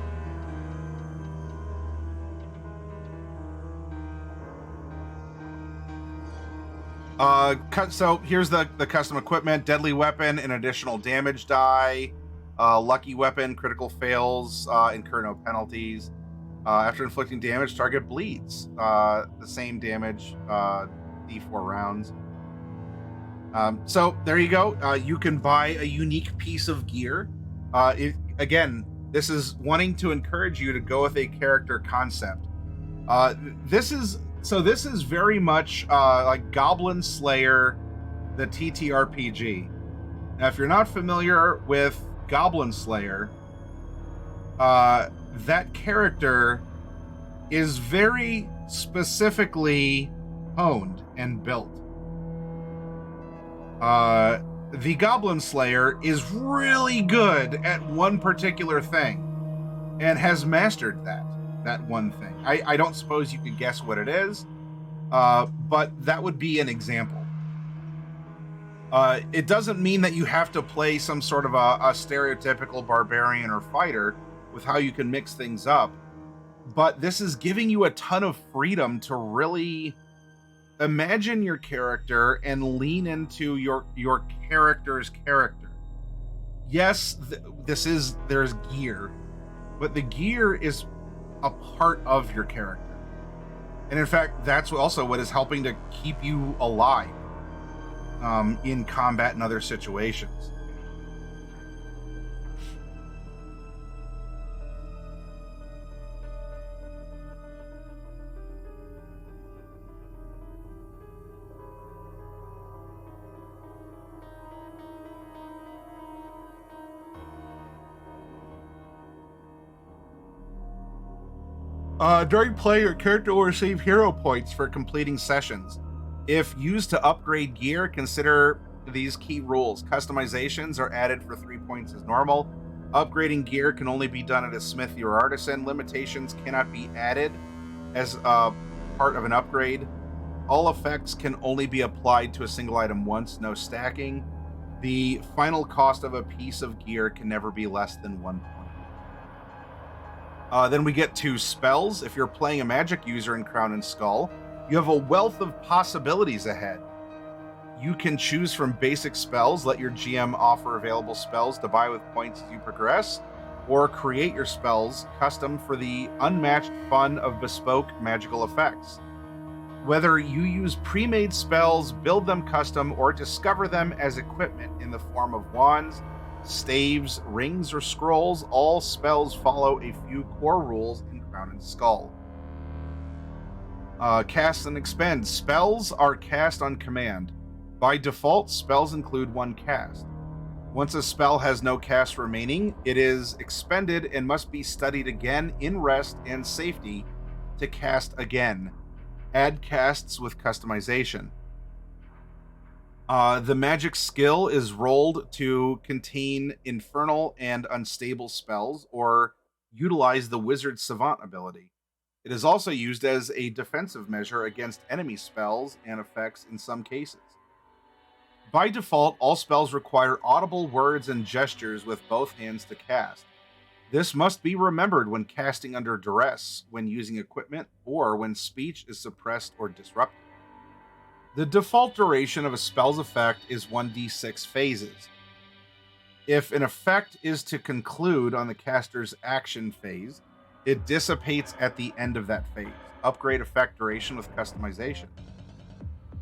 So here's the custom equipment: deadly weapon, an additional damage die, lucky weapon, critical fails, incur no penalties. After inflicting damage, target bleeds. The same damage, D4 rounds. So there you go. You can buy a unique piece of gear. Again, this is wanting to encourage you to go with a character concept. This is very much like Goblin Slayer, the TTRPG. Now, if you're not familiar with Goblin Slayer, that character is very specifically honed and built. The Goblin Slayer is really good at one particular thing and has mastered that one thing. I don't suppose you could guess what it is, but that would be an example. It doesn't mean that you have to play some sort of a stereotypical barbarian or fighter with how you can mix things up, but this is giving you a ton of freedom to really imagine your character and lean into your character's character. Yes, there's gear, but the gear is a part of your character. And in fact, that's also what is helping to keep you alive in combat and other situations. During play, your character will receive hero points for completing sessions. If used to upgrade gear, consider these key rules. Customizations are added for 3 points as normal. Upgrading gear can only be done at a smithy or artisan. Limitations cannot be added as part of an upgrade. All effects can only be applied to a single item once, no stacking. The final cost of a piece of gear can never be less than 1 point. Then we get to spells. If you're playing a magic user in Crown and Skull, you have a wealth of possibilities ahead. You can choose from basic spells, let your GM offer available spells to buy with points as you progress, or create your spells custom for the unmatched fun of bespoke magical effects. Whether you use pre-made spells, build them custom, or discover them as equipment in the form of wands, staves, rings, or scrolls, all spells follow a few core rules in Crown and Skull. Cast and expend. Spells are cast on command. By default, spells include 1 cast. Once a spell has no cast remaining, it is expended and must be studied again in rest and safety to cast again. Add casts with customization. The magic skill is rolled to contain infernal and unstable spells or utilize the wizard savant ability. It is also used as a defensive measure against enemy spells and effects in some cases. By default, all spells require audible words and gestures with both hands to cast. This must be remembered when casting under duress, when using equipment, or when speech is suppressed or disrupted. The default duration of a spell's effect is 1d6 phases. If an effect is to conclude on the caster's action phase, it dissipates at the end of that phase. Upgrade effect duration with customization.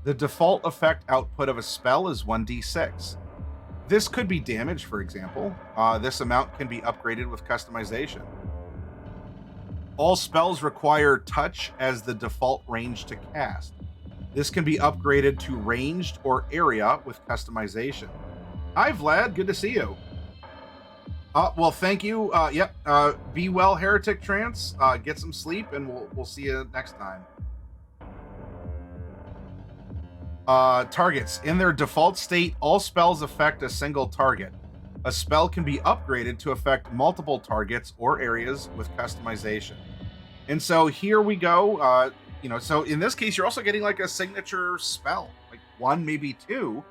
The default effect output of a spell is 1d6. This could be damage, for example. This amount can be upgraded with customization. All spells require touch as the default range to cast. This can be upgraded to ranged or area with customization. Hi, Vlad. Good to see you. Well, thank you. Be well, Heretic Trance. Get some sleep, and we'll see you next time. Targets. In their default state, all spells affect a single target. A spell can be upgraded to affect multiple targets or areas with customization. And so here we go. So in this case, you're also getting like a signature spell, like 1, maybe 2.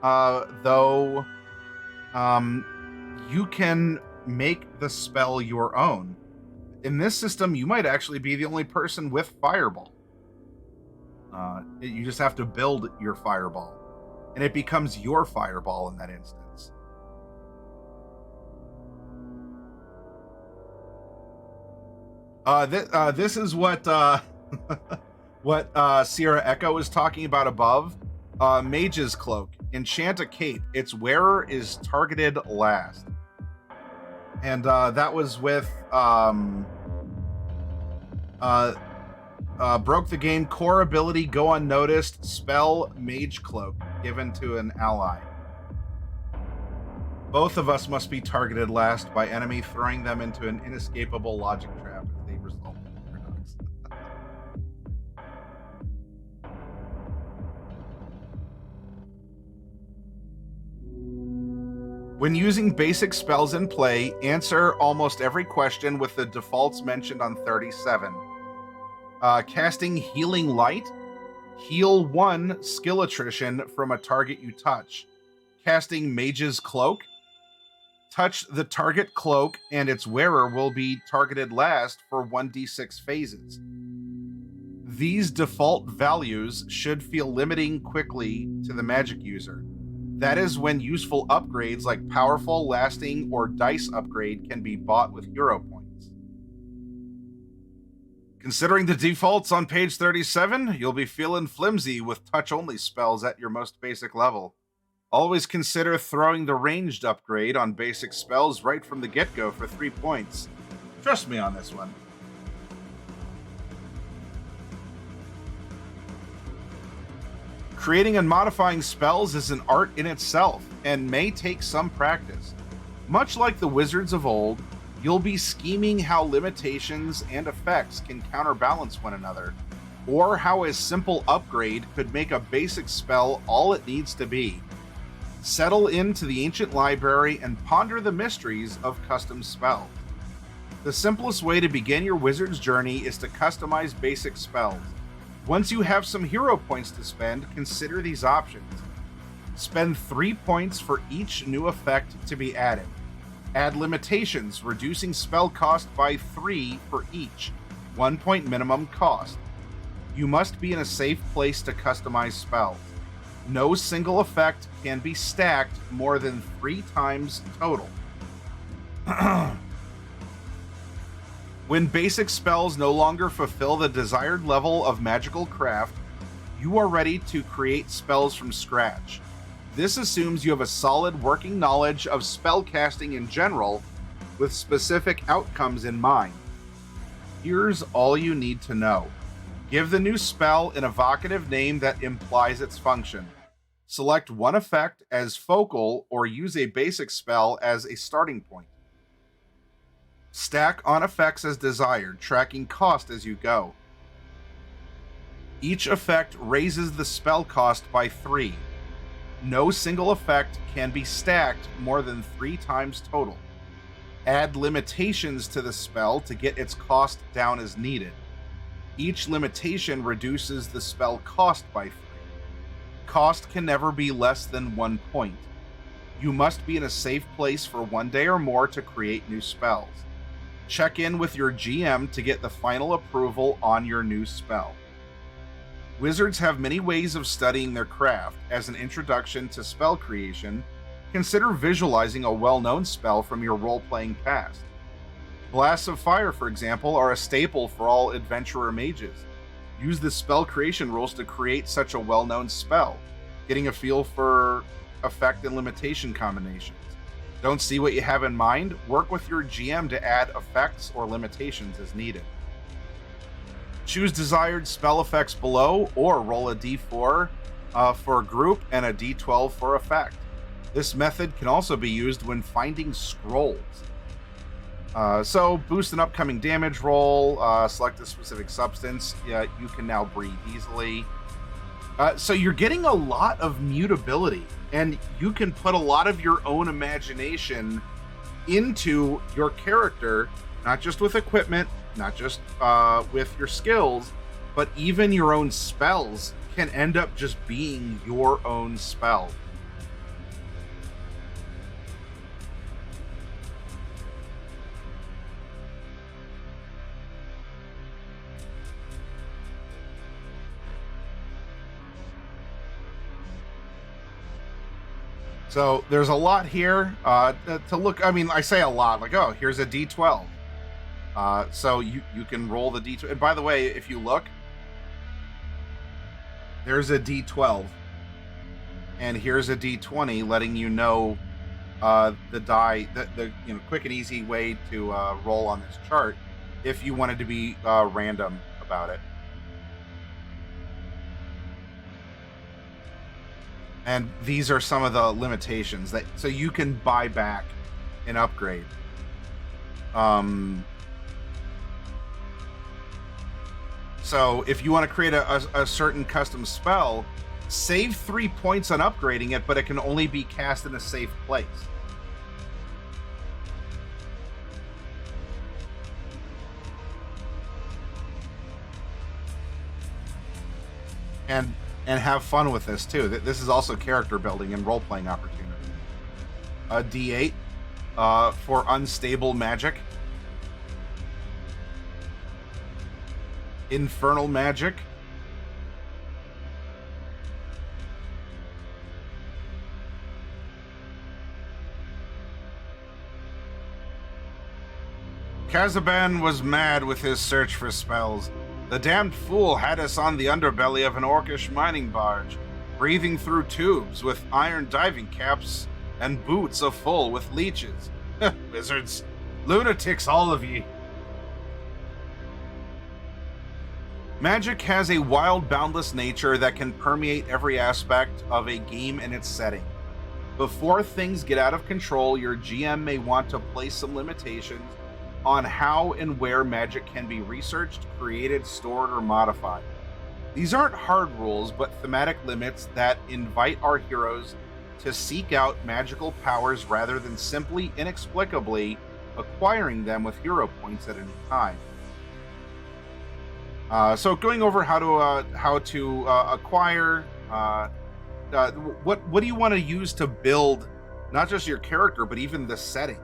Though you can make the spell your own. In this system, you might actually be the only person with Fireball. You just have to build your Fireball, and it becomes your Fireball in that instance. This is what Sierra Echo is talking about above. Mage's Cloak. Enchant a cape. Its wearer is targeted last. And that was with broke the game. Core ability, go unnoticed. Spell, Mage Cloak, given to an ally. Both of us must be targeted last by enemy, throwing them into an inescapable logic trap if they result in paradox. When using basic spells in play, answer almost every question with the defaults mentioned on 37. Casting Healing Light. Heal 1 skill attrition from a target you touch. Casting Mage's Cloak. Touch the target cloak and its wearer will be targeted last for 1d6 phases. These default values should feel limiting quickly to the magic user. That is when useful upgrades like powerful, lasting, or dice upgrade can be bought with hero points. Considering the defaults on page 37, you'll be feeling flimsy with touch-only spells at your most basic level. Always consider throwing the ranged upgrade on basic spells right from the get-go for 3 points. Trust me on this one. Creating and modifying spells is an art in itself and may take some practice. Much like the wizards of old, you'll be scheming how limitations and effects can counterbalance one another, or how a simple upgrade could make a basic spell all it needs to be. Settle into the ancient library and ponder the mysteries of custom spells. The simplest way to begin your wizard's journey is to customize basic spells. Once you have some hero points to spend, consider these options. Spend 3 points for each new effect to be added. Add limitations, reducing spell cost by 3 for each, 1 point minimum cost. You must be in a safe place to customize spells. No single effect can be stacked more than 3 times total. When basic spells no longer fulfill the desired level of magical craft, you are ready to create spells from scratch. This assumes you have a solid working knowledge of spellcasting in general, with specific outcomes in mind. Here's all you need to know. Give the new spell an evocative name that implies its function. Select one effect as focal or use a basic spell as a starting point. Stack on effects as desired, tracking cost as you go. Each effect raises the spell cost by 3. No single effect can be stacked more than 3 times total. Add limitations to the spell to get its cost down as needed. Each limitation reduces the spell cost by 3. Cost can never be less than 1 point. You must be in a safe place for 1 day or more to create new spells. Check in with your GM to get the final approval on your new spell. Wizards have many ways of studying their craft. As an introduction to spell creation, consider visualizing a well-known spell from your role-playing past. Blasts of Fire, for example, are a staple for all adventurer mages. Use the spell creation rules to create such a well-known spell, getting a feel for effect and limitation combinations. Don't see what you have in mind? Work with your GM to add effects or limitations as needed. Choose desired spell effects below, or roll a d4 for group and a d12 for effect. This method can also be used when finding scrolls. So boost an upcoming damage roll, select a specific substance. You can now breathe easily. So you're getting a lot of mutability, and you can put a lot of your own imagination into your character, not just with equipment, not just with your skills, but even your own spells can end up just being your own spell. So there's a lot here to look. I mean, I say a lot, like, oh, here's a D12. So you can roll the D12. And by the way, if you look, there's a D12. And here's a D20 letting you know the die, the quick and easy way to roll on this chart if you wanted to be random about it. And these are some of the limitations that so you can buy back an upgrade. So if you want to create a certain custom spell, save 3 points on upgrading it, but it can only be cast in a safe place. And have fun with this too. This is also character building and role-playing opportunity. A D8 for unstable magic. Infernal magic. Kazaban was mad with his search for spells. The damned fool had us on the underbelly of an orcish mining barge, breathing through tubes with iron diving caps and boots a full with leeches. Wizards. Lunatics, all of ye. Magic has a wild, boundless nature that can permeate every aspect of a game and its setting. Before things get out of control, your GM may want to place some limitations on how and where magic can be researched, created, stored, or modified. These aren't hard rules, but thematic limits that invite our heroes to seek out magical powers rather than simply inexplicably acquiring them with hero points at any time. So going over how to acquire, what do you want to use to build not just your character but even the setting,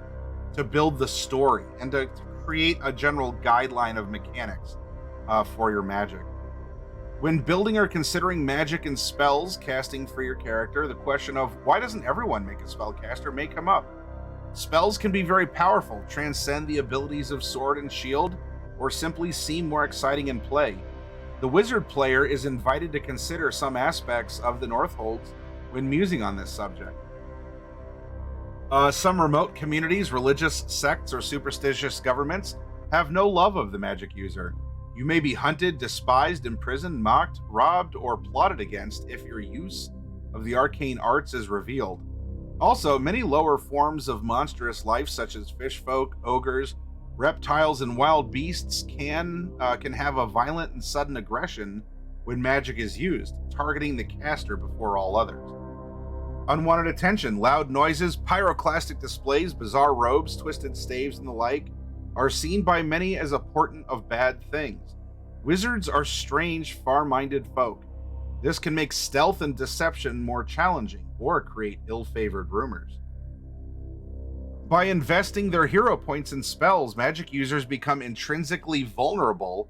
to build the story and to create a general guideline of mechanics for your magic. When building or considering magic and spells casting for your character, the question of why doesn't everyone make a spellcaster may come up. Spells can be very powerful, transcend the abilities of sword and shield, or simply seem more exciting in play. The wizard player is invited to consider some aspects of the Northholds when musing on this subject. Some remote communities, religious sects, or superstitious governments have no love of the magic user. You may be hunted, despised, imprisoned, mocked, robbed, or plotted against if your use of the arcane arts is revealed. Also, many lower forms of monstrous life, such as fish folk, ogres, reptiles, and wild beasts, can have a violent and sudden aggression when magic is used, targeting the caster before all others. Unwanted attention, loud noises, pyroclastic displays, bizarre robes, twisted staves, and the like are seen by many as a portent of bad things. Wizards are strange, far-minded folk. This can make stealth and deception more challenging or create ill-favored rumors. By investing their hero points in spells, magic users become intrinsically vulnerable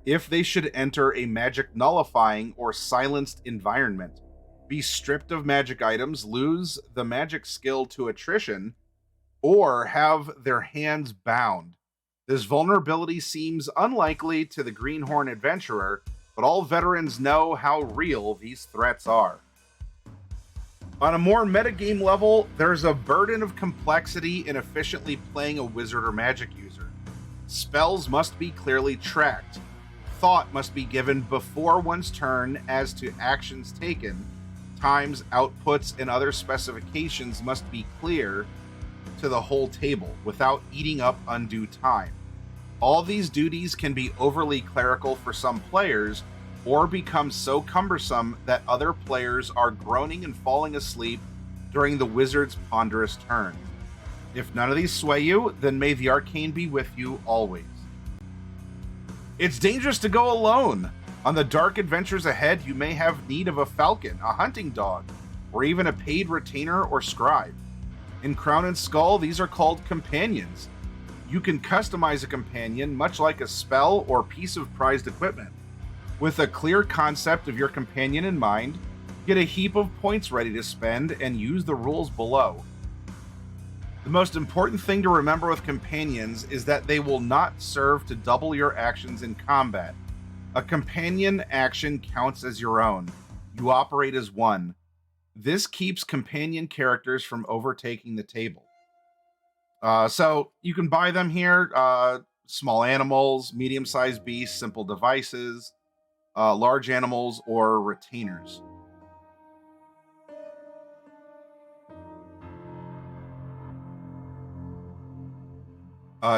if they should enter a magic nullifying or silenced environment, be stripped of magic items, lose the magic skill to attrition, or have their hands bound. This vulnerability seems unlikely to the Greenhorn adventurer, but all veterans know how real these threats are. On a more metagame level, there's a burden of complexity in efficiently playing a wizard or magic user. Spells must be clearly tracked. Thought must be given before one's turn as to actions taken. Times, outputs, and other specifications must be clear to the whole table without eating up undue time. All these duties can be overly clerical for some players or become so cumbersome that other players are groaning and falling asleep during the wizard's ponderous turn. If none of these sway you, then may the arcane be with you always. It's dangerous to go alone. On the dark adventures ahead, you may have need of a falcon, a hunting dog, or even a paid retainer or scribe. In Crown and Skull, these are called companions. You can customize a companion much like a spell or piece of prized equipment. With a clear concept of your companion in mind, get a heap of points ready to spend and use the rules below. The most important thing to remember with companions is that they will not serve to double your actions in combat. A companion action counts as your own. You operate as one. This keeps companion characters from overtaking the table. So you can buy them here. Small animals, medium-sized beasts, simple devices, large animals, or retainers.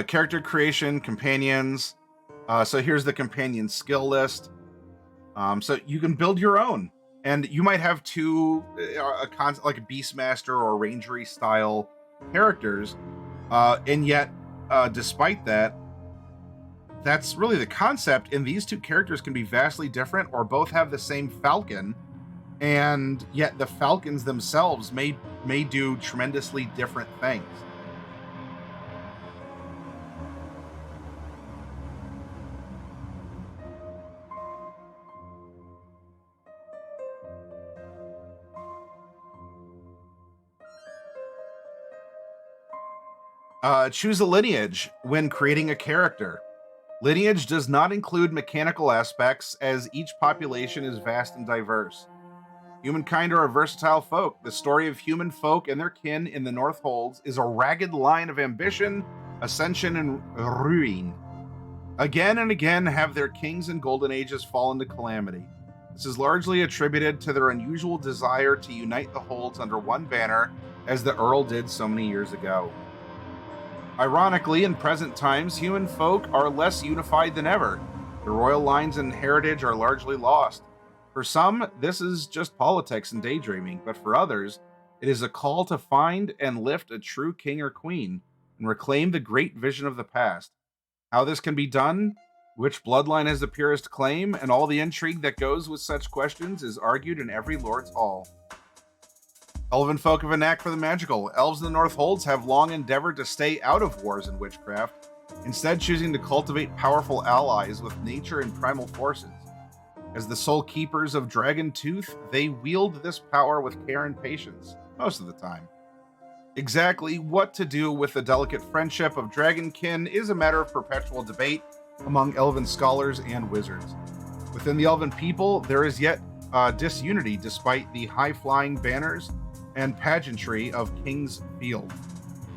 Character creation, companions. So here's the companion skill list. So you can build your own, and you might have two, like a Beastmaster or Rangery style characters, and yet, despite that, that's really the concept. And these two characters can be vastly different, or both have the same falcon, and yet the falcons themselves may do tremendously different things. Choose a lineage when creating a character. Lineage does not include mechanical aspects, as each population is vast and diverse. Humankind are a versatile folk. The story of human folk and their kin in the North Holds is a ragged line of ambition, ascension, and ruin. Again and again have their kings and golden ages fallen to calamity. This is largely attributed to their unusual desire to unite the Holds under one banner, as the Earl did so many years ago. Ironically, in present times, human folk are less unified than ever. The royal lines and heritage are largely lost. For some, this is just politics and daydreaming, but for others, it is a call to find and lift a true king or queen and reclaim the great vision of the past. How this can be done, which bloodline has the purest claim, and all the intrigue that goes with such questions is argued in every Lord's Hall. Elven folk have a knack for the magical. Elves in the North Holds have long endeavored to stay out of wars and witchcraft, instead choosing to cultivate powerful allies with nature and primal forces. As the sole keepers of Dragon Tooth, they wield this power with care and patience, most of the time. Exactly what to do with the delicate friendship of Dragonkin is a matter of perpetual debate among elven scholars and wizards. Within the elven people, there is yet disunity despite the high-flying banners and pageantry of King's Field.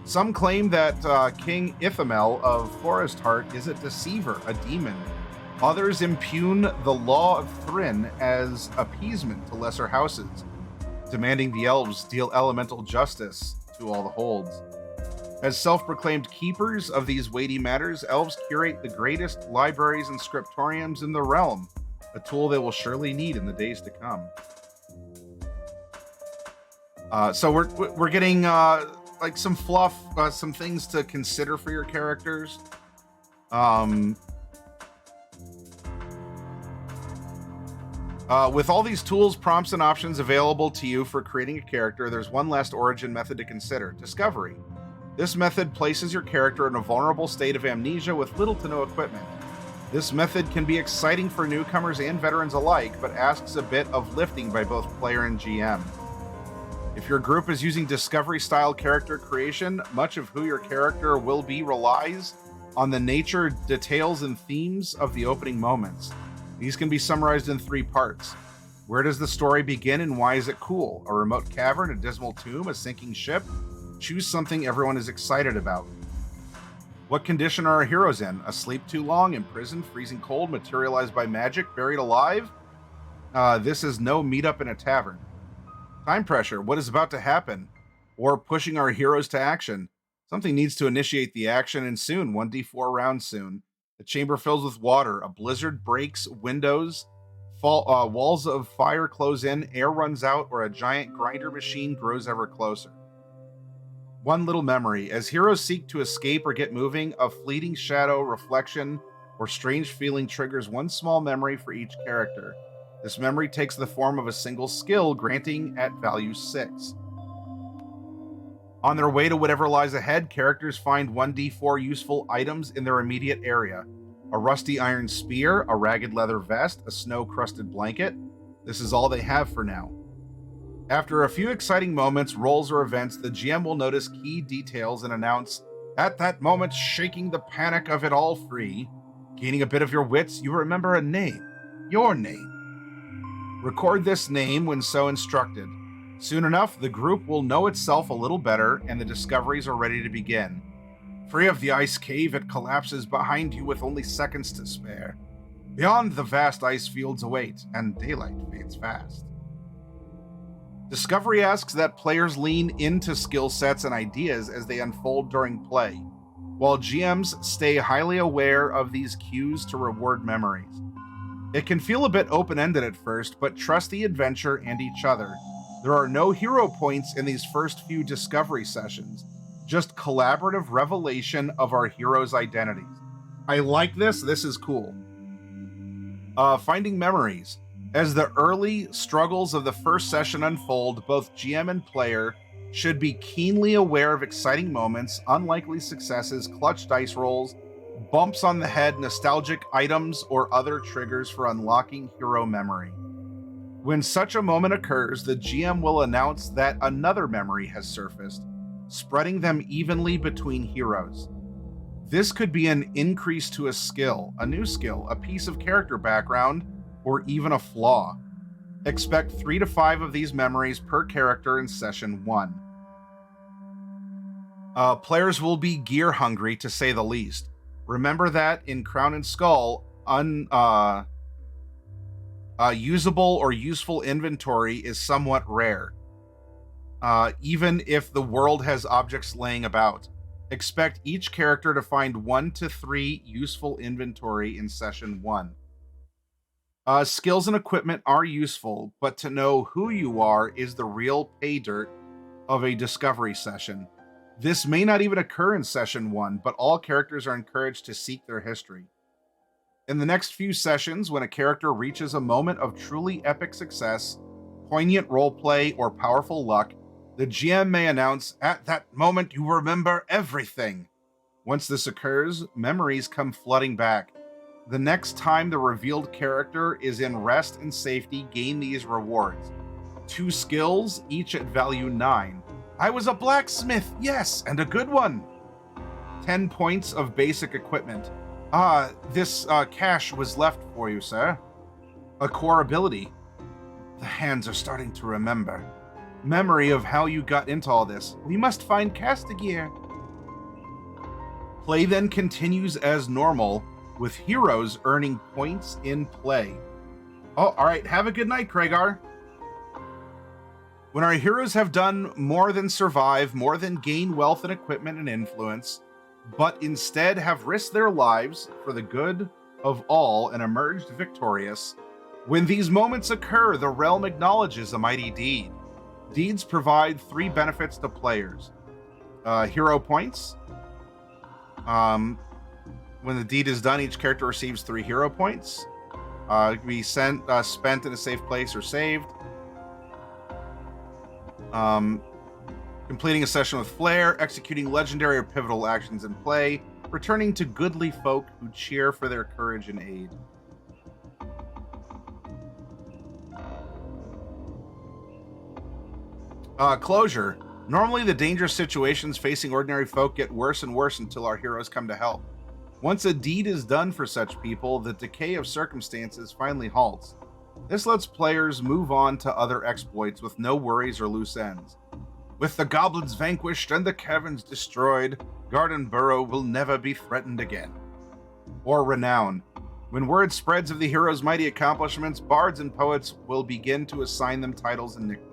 Some claim that King Ithamel of Forest Heart is a deceiver, a demon. Others impugn the law of Thrin as appeasement to lesser houses, demanding the elves deal elemental justice to all the holds. As self-proclaimed keepers of these weighty matters, elves curate the greatest libraries and scriptoriums in the realm, a tool they will surely need in the days to come. So we're getting like some fluff, some things to consider for your characters. With all these tools, prompts, and options available to you for creating a character, there's one last origin method to consider: discovery. This method places your character in a vulnerable state of amnesia with little to no equipment. This method can be exciting for newcomers and veterans alike, but asks a bit of lifting by both player and GM. If your group is using discovery-style character creation, much of who your character will be relies on the nature, details, and themes of the opening moments. These can be summarized in 3 parts. Where does the story begin and why is it cool? A remote cavern, a dismal tomb, a sinking ship? Choose something everyone is excited about. What condition are our heroes in? Asleep too long, imprisoned, freezing cold, materialized by magic, buried alive? This is no meetup in a tavern. Time pressure, what is about to happen? Or pushing our heroes to action. Something needs to initiate the action, and soon, 1d4 rounds soon. The chamber fills with water, a blizzard breaks windows, walls of fire close in, air runs out, or a giant grinder machine grows ever closer. One little memory. As heroes seek to escape or get moving, a fleeting shadow, reflection, or strange feeling triggers one small memory for each character. This memory takes the form of a single skill, granting at value 6. On their way to whatever lies ahead, characters find 1d4 useful items in their immediate area. A rusty iron spear, a ragged leather vest, a snow-crusted blanket. This is all they have for now. After a few exciting moments, rolls, or events, the GM will notice key details and announce, "At that moment, shaking the panic of it all free, gaining a bit of your wits, you remember a name. Your name. Record this name when so instructed. Soon enough, the group will know itself a little better, and the discoveries are ready to begin. Free of the ice cave, it collapses behind you with only seconds to spare. Beyond, the vast ice fields await, and daylight fades fast." Discovery asks that players lean into skill sets and ideas as they unfold during play, while GMs stay highly aware of these cues to reward memories. It can feel a bit open-ended at first, but trust the adventure and each other. There are no hero points in these first few discovery sessions, just collaborative revelation of our heroes' identities. I like this. This is cool. Finding memories. As the early struggles of the first session unfold, both GM and player should be keenly aware of exciting moments, unlikely successes, clutch dice rolls, bumps on the head, nostalgic items, or other triggers for unlocking hero memory. When such a moment occurs, the GM will announce that another memory has surfaced. spreading them evenly between heroes. This could be an increase to a skill, a new skill, a piece of character background, or even a flaw. Expect 3 to 5 of these memories per character in session 1. Players will be gear hungry, to say the least. Remember that in Crown and Skull, usable or useful inventory is somewhat rare. Even if the world has objects laying about. Expect each character to find 1 to 3 useful inventory in session 1. Skills and equipment are useful, but to know who you are is the real pay dirt of a discovery session. This may not even occur in session 1, but all characters are encouraged to seek their history. In the next few sessions, when a character reaches a moment of truly epic success, poignant roleplay, or powerful luck, the GM may announce, "At that moment you remember everything." Once this occurs, memories come flooding back. The next time the revealed character is in rest and safety, gain these rewards. 2 skills, each at value 9. I was a blacksmith, yes, and a good one. 10 points of basic equipment. This cash was left for you, sir. A core ability. The hands are starting to remember. Memory of how you got into all this. We must find Castigear. Play then continues as normal, with heroes earning points in play. Oh, all right. Have a good night, Kragar. When our heroes have done more than survive, more than gain wealth and equipment and influence, but instead have risked their lives for the good of all and emerged victorious, when these moments occur, the realm acknowledges a mighty deed. Deeds provide 3 benefits to players. Hero points. When the deed is done, each character receives 3 hero points. It can be spent in a safe place or saved. Completing a session with flair, executing legendary or pivotal actions in play, returning to goodly folk who cheer for their courage and aid. Closure. Normally, the dangerous situations facing ordinary folk get worse and worse until our heroes come to help. Once a deed is done for such people, the decay of circumstances finally halts. This lets players move on to other exploits with no worries or loose ends. With the goblins vanquished and the caverns destroyed, Garden Burrow will never be threatened again. Or renown. When word spreads of the heroes' mighty accomplishments, bards and poets will begin to assign them titles and nicknames.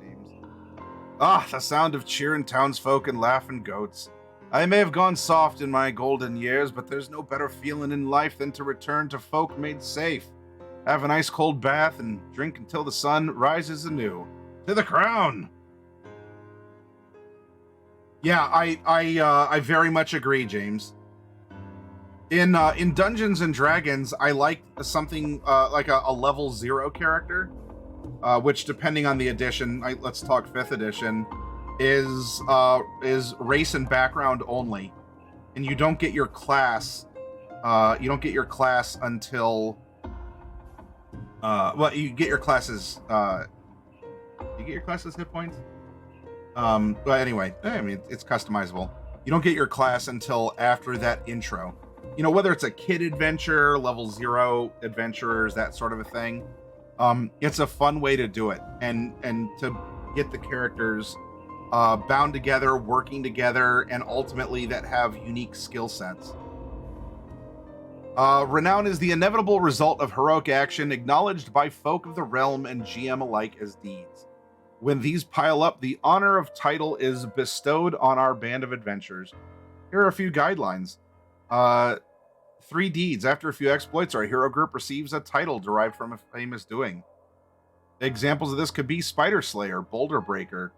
The sound of cheering townsfolk and laughing goats. I may have gone soft in my golden years, but there's no better feeling in life than to return to folk made safe. Have an ice cold bath and drink until the sun rises anew. To the crown! Yeah, I very much agree, James. In Dungeons and Dragons, I like something like a level 0 character, which, depending on the edition, let's talk 5th edition, is race and background only, and you don't get your class. You don't get your class until you get your classes. You get your classes hit points. But anyway, I mean, it's customizable. You don't get your class until after that intro. You know, whether it's a kid adventure, level 0 adventurers, that sort of a thing. It's a fun way to do it, and to get the characters bound together, working together, and ultimately that have unique skill sets. Renown is the inevitable result of heroic action acknowledged by folk of the realm and GM alike as deeds. When these pile up, the honor of title is bestowed on our band of adventurers. Here are a few guidelines. 3 deeds. After a few exploits, our hero group receives a title derived from a famous doing. Examples of this could be Spider Slayer, Boulder Breaker,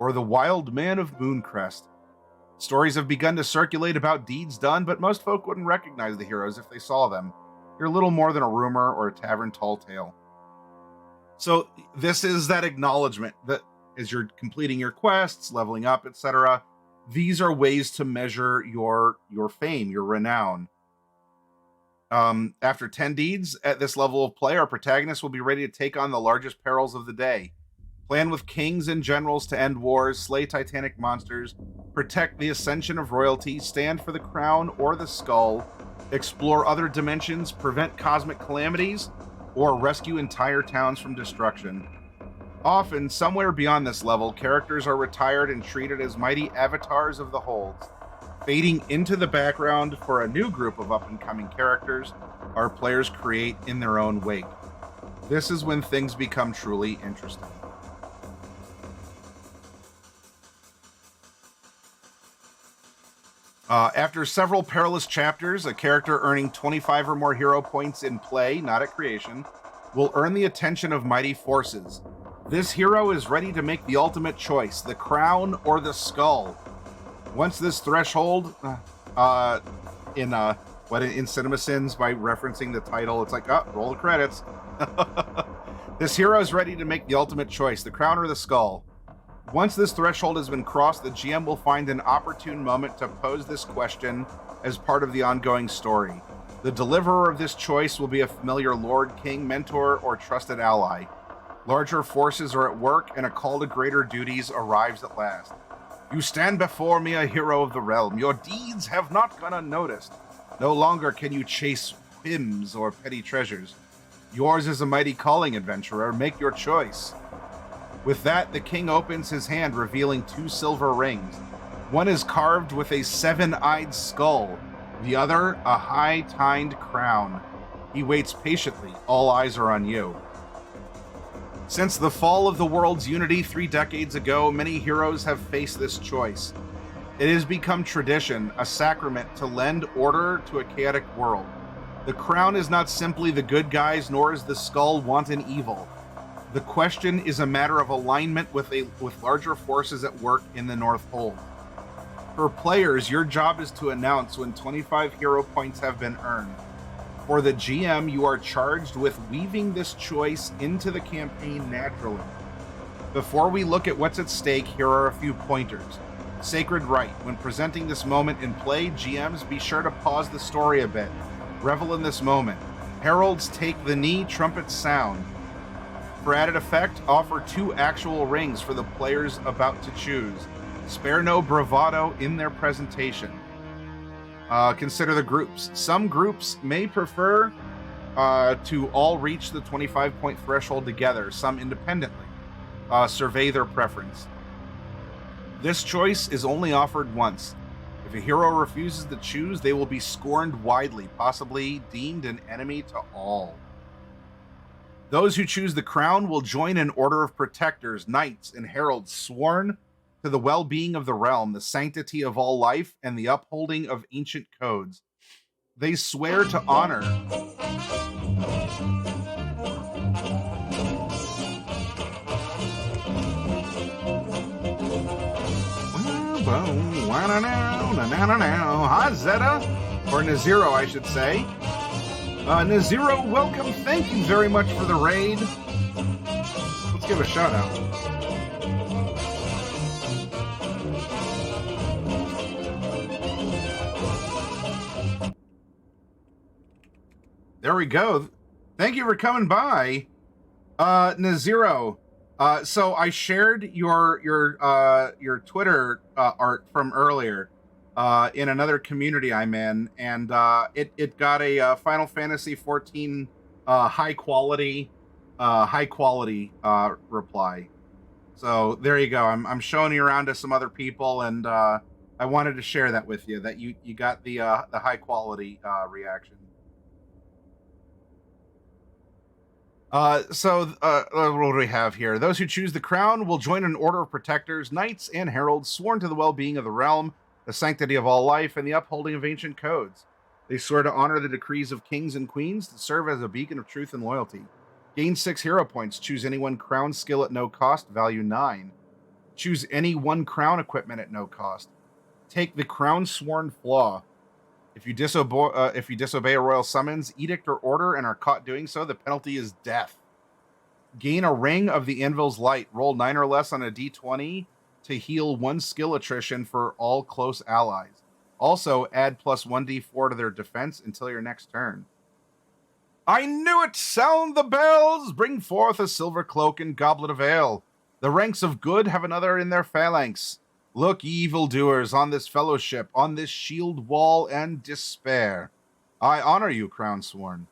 or the Wild Man of Mooncrest. Stories have begun to circulate about deeds done, but most folk wouldn't recognize the heroes if they saw them. You're little more than a rumor or a tavern tall tale. So this is that acknowledgement that as you're completing your quests, leveling up, etc., these are ways to measure your fame, your renown. After 10 deeds at this level of play, our protagonist will be ready to take on the largest perils of the day. Plan with kings and generals to end wars, slay titanic monsters, protect the ascension of royalty, stand for the crown or the skull, explore other dimensions, prevent cosmic calamities, or rescue entire towns from destruction. Often, somewhere beyond this level, characters are retired and treated as mighty avatars of the holds, fading into the background for a new group of up-and-coming characters our players create in their own wake. This is when things become truly interesting. After several perilous chapters, a character earning 25 or more hero points in play, not at creation, will earn the attention of mighty forces. This hero is ready to make the ultimate choice, the crown or the skull. Once this threshold, in CinemaSins, by referencing the title, it's like, roll the credits. This hero is ready to make the ultimate choice, the crown or the skull. Once this threshold has been crossed, the GM will find an opportune moment to pose this question as part of the ongoing story. The deliverer of this choice will be a familiar lord, king, mentor, or trusted ally. Larger forces are at work, and a call to greater duties arrives at last. You stand before me, a hero of the realm. Your deeds have not gone unnoticed. No longer can you chase whims or petty treasures. Yours is a mighty calling, adventurer. Make your choice. With that, the king opens his hand, revealing 2 silver rings. One is carved with a 7-eyed skull, the other a high-tined crown. He waits patiently. All eyes are on you. Since the fall of the world's unity 3 decades ago, many heroes have faced this choice. It has become tradition, a sacrament to lend order to a chaotic world. The crown is not simply the good guys, nor is the skull wanton evil. The question is a matter of alignment with larger forces at work in the North Hold. For players, your job is to announce when 25 hero points have been earned. For the GM, you are charged with weaving this choice into the campaign naturally. Before we look at what's at stake, here are a few pointers. Sacred Right. When presenting this moment in play, GMs, be sure to pause the story a bit. Revel in this moment. Heralds take the knee, trumpets sound. For added effect, offer 2 actual rings for the players about to choose. Spare no bravado in their presentation. Consider the groups. Some groups may prefer to all reach the 25-point threshold together, some independently. Survey their preference. This choice is only offered once. If a hero refuses to choose, they will be scorned widely, possibly deemed an enemy to all. Those who choose the crown will join an order of protectors, knights, and heralds sworn to the well-being of the realm, the sanctity of all life, and the upholding of ancient codes. They swear to honor. Hi, Zeta. Or Naziro, I should say. Naziro, welcome. Thank you very much for the raid. Let's give a shout out. There we go. Thank you for coming by, Naziro. So I shared your Twitter art from earlier in another community I'm in, and it got a Final Fantasy 14 high quality reply. So there you go. I'm showing you around to some other people, and I wanted to share that with you, that you got the high quality reaction. So what do we have here? Those who choose the crown will join an order of protectors, knights, and heralds sworn to the well-being of the realm, the sanctity of all life, and the upholding of ancient codes. They swear to honor the decrees of kings and queens, to serve as a beacon of truth and loyalty. Gain 6 hero points. Choose any 1 crown skill at no cost, value 9. Choose any 1 crown equipment at no cost. Take the crown sworn flaw. If you disobey a royal summons, edict, or order and are caught doing so, the penalty is death. Gain a ring of the Anvil's Light. Roll 9 or less on a d20 to heal 1 skill attrition for all close allies. Also, add plus 1d4 to their defense until your next turn. I knew it! Sound the bells! Bring forth a silver cloak and goblet of ale. The ranks of good have another in their phalanx. Look, ye evildoers, on this fellowship, on this shield wall and despair. I honor you, Crown Sworn.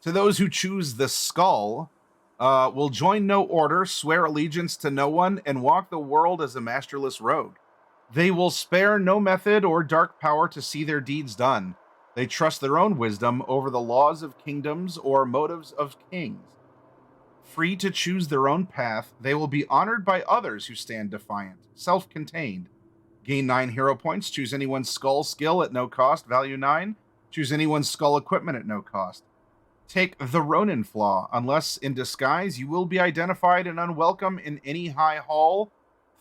To those who choose the skull, will join no order, swear allegiance to no one, and walk the world as a masterless rogue. They will spare no method or dark power to see their deeds done. They trust their own wisdom over the laws of kingdoms or motives of kings. Free to choose their own path, they will be honored by others who stand defiant, self-contained. Gain 9 hero points, choose anyone's skull skill at no cost, value 9. Choose anyone's skull equipment at no cost. Take the Ronin Flaw. Unless in disguise, you will be identified and unwelcome in any high hall,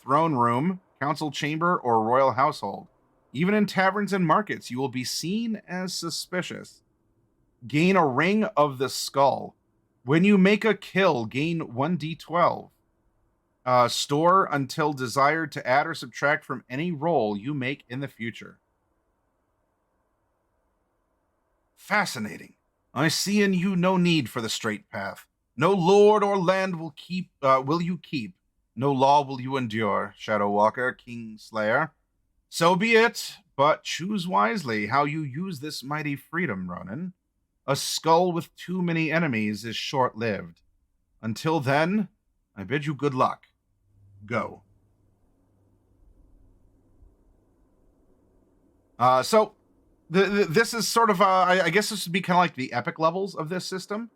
throne room, council chamber, or royal household. Even in taverns and markets, you will be seen as suspicious. Gain a Ring of the Skull. When you make a kill, gain 1d12. Store until desired to add or subtract from any roll you make in the future. Fascinating. I see in you no need for the straight path. No lord or land will you keep. No law will you endure, Shadow Walker, King Slayer. So be it, but choose wisely how you use this mighty freedom, Ronin. A skull with too many enemies is short-lived. Until then, I bid you good luck. Go. This is sort of, I guess this would be kind of like the epic levels of this system.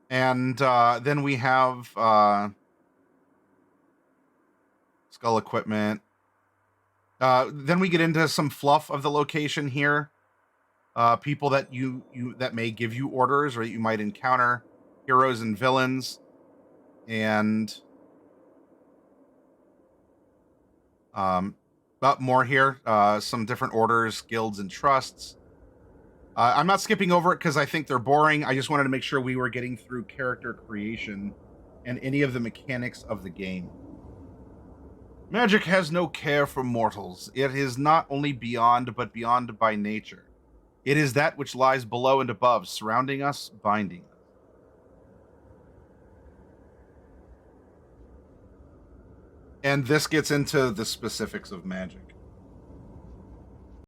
And then we have skull equipment. Then we get into some fluff of the location here. People that that may give you orders or that you might encounter, heroes and villains, and but more here. Some different orders, guilds, and trusts. I'm not skipping over it because I think they're boring. I just wanted to make sure we were getting through character creation and any of the mechanics of the game. Magic has no care for mortals. It is not only beyond, but beyond by nature. It is that which lies below and above, surrounding us, binding us. And this gets into the specifics of magic.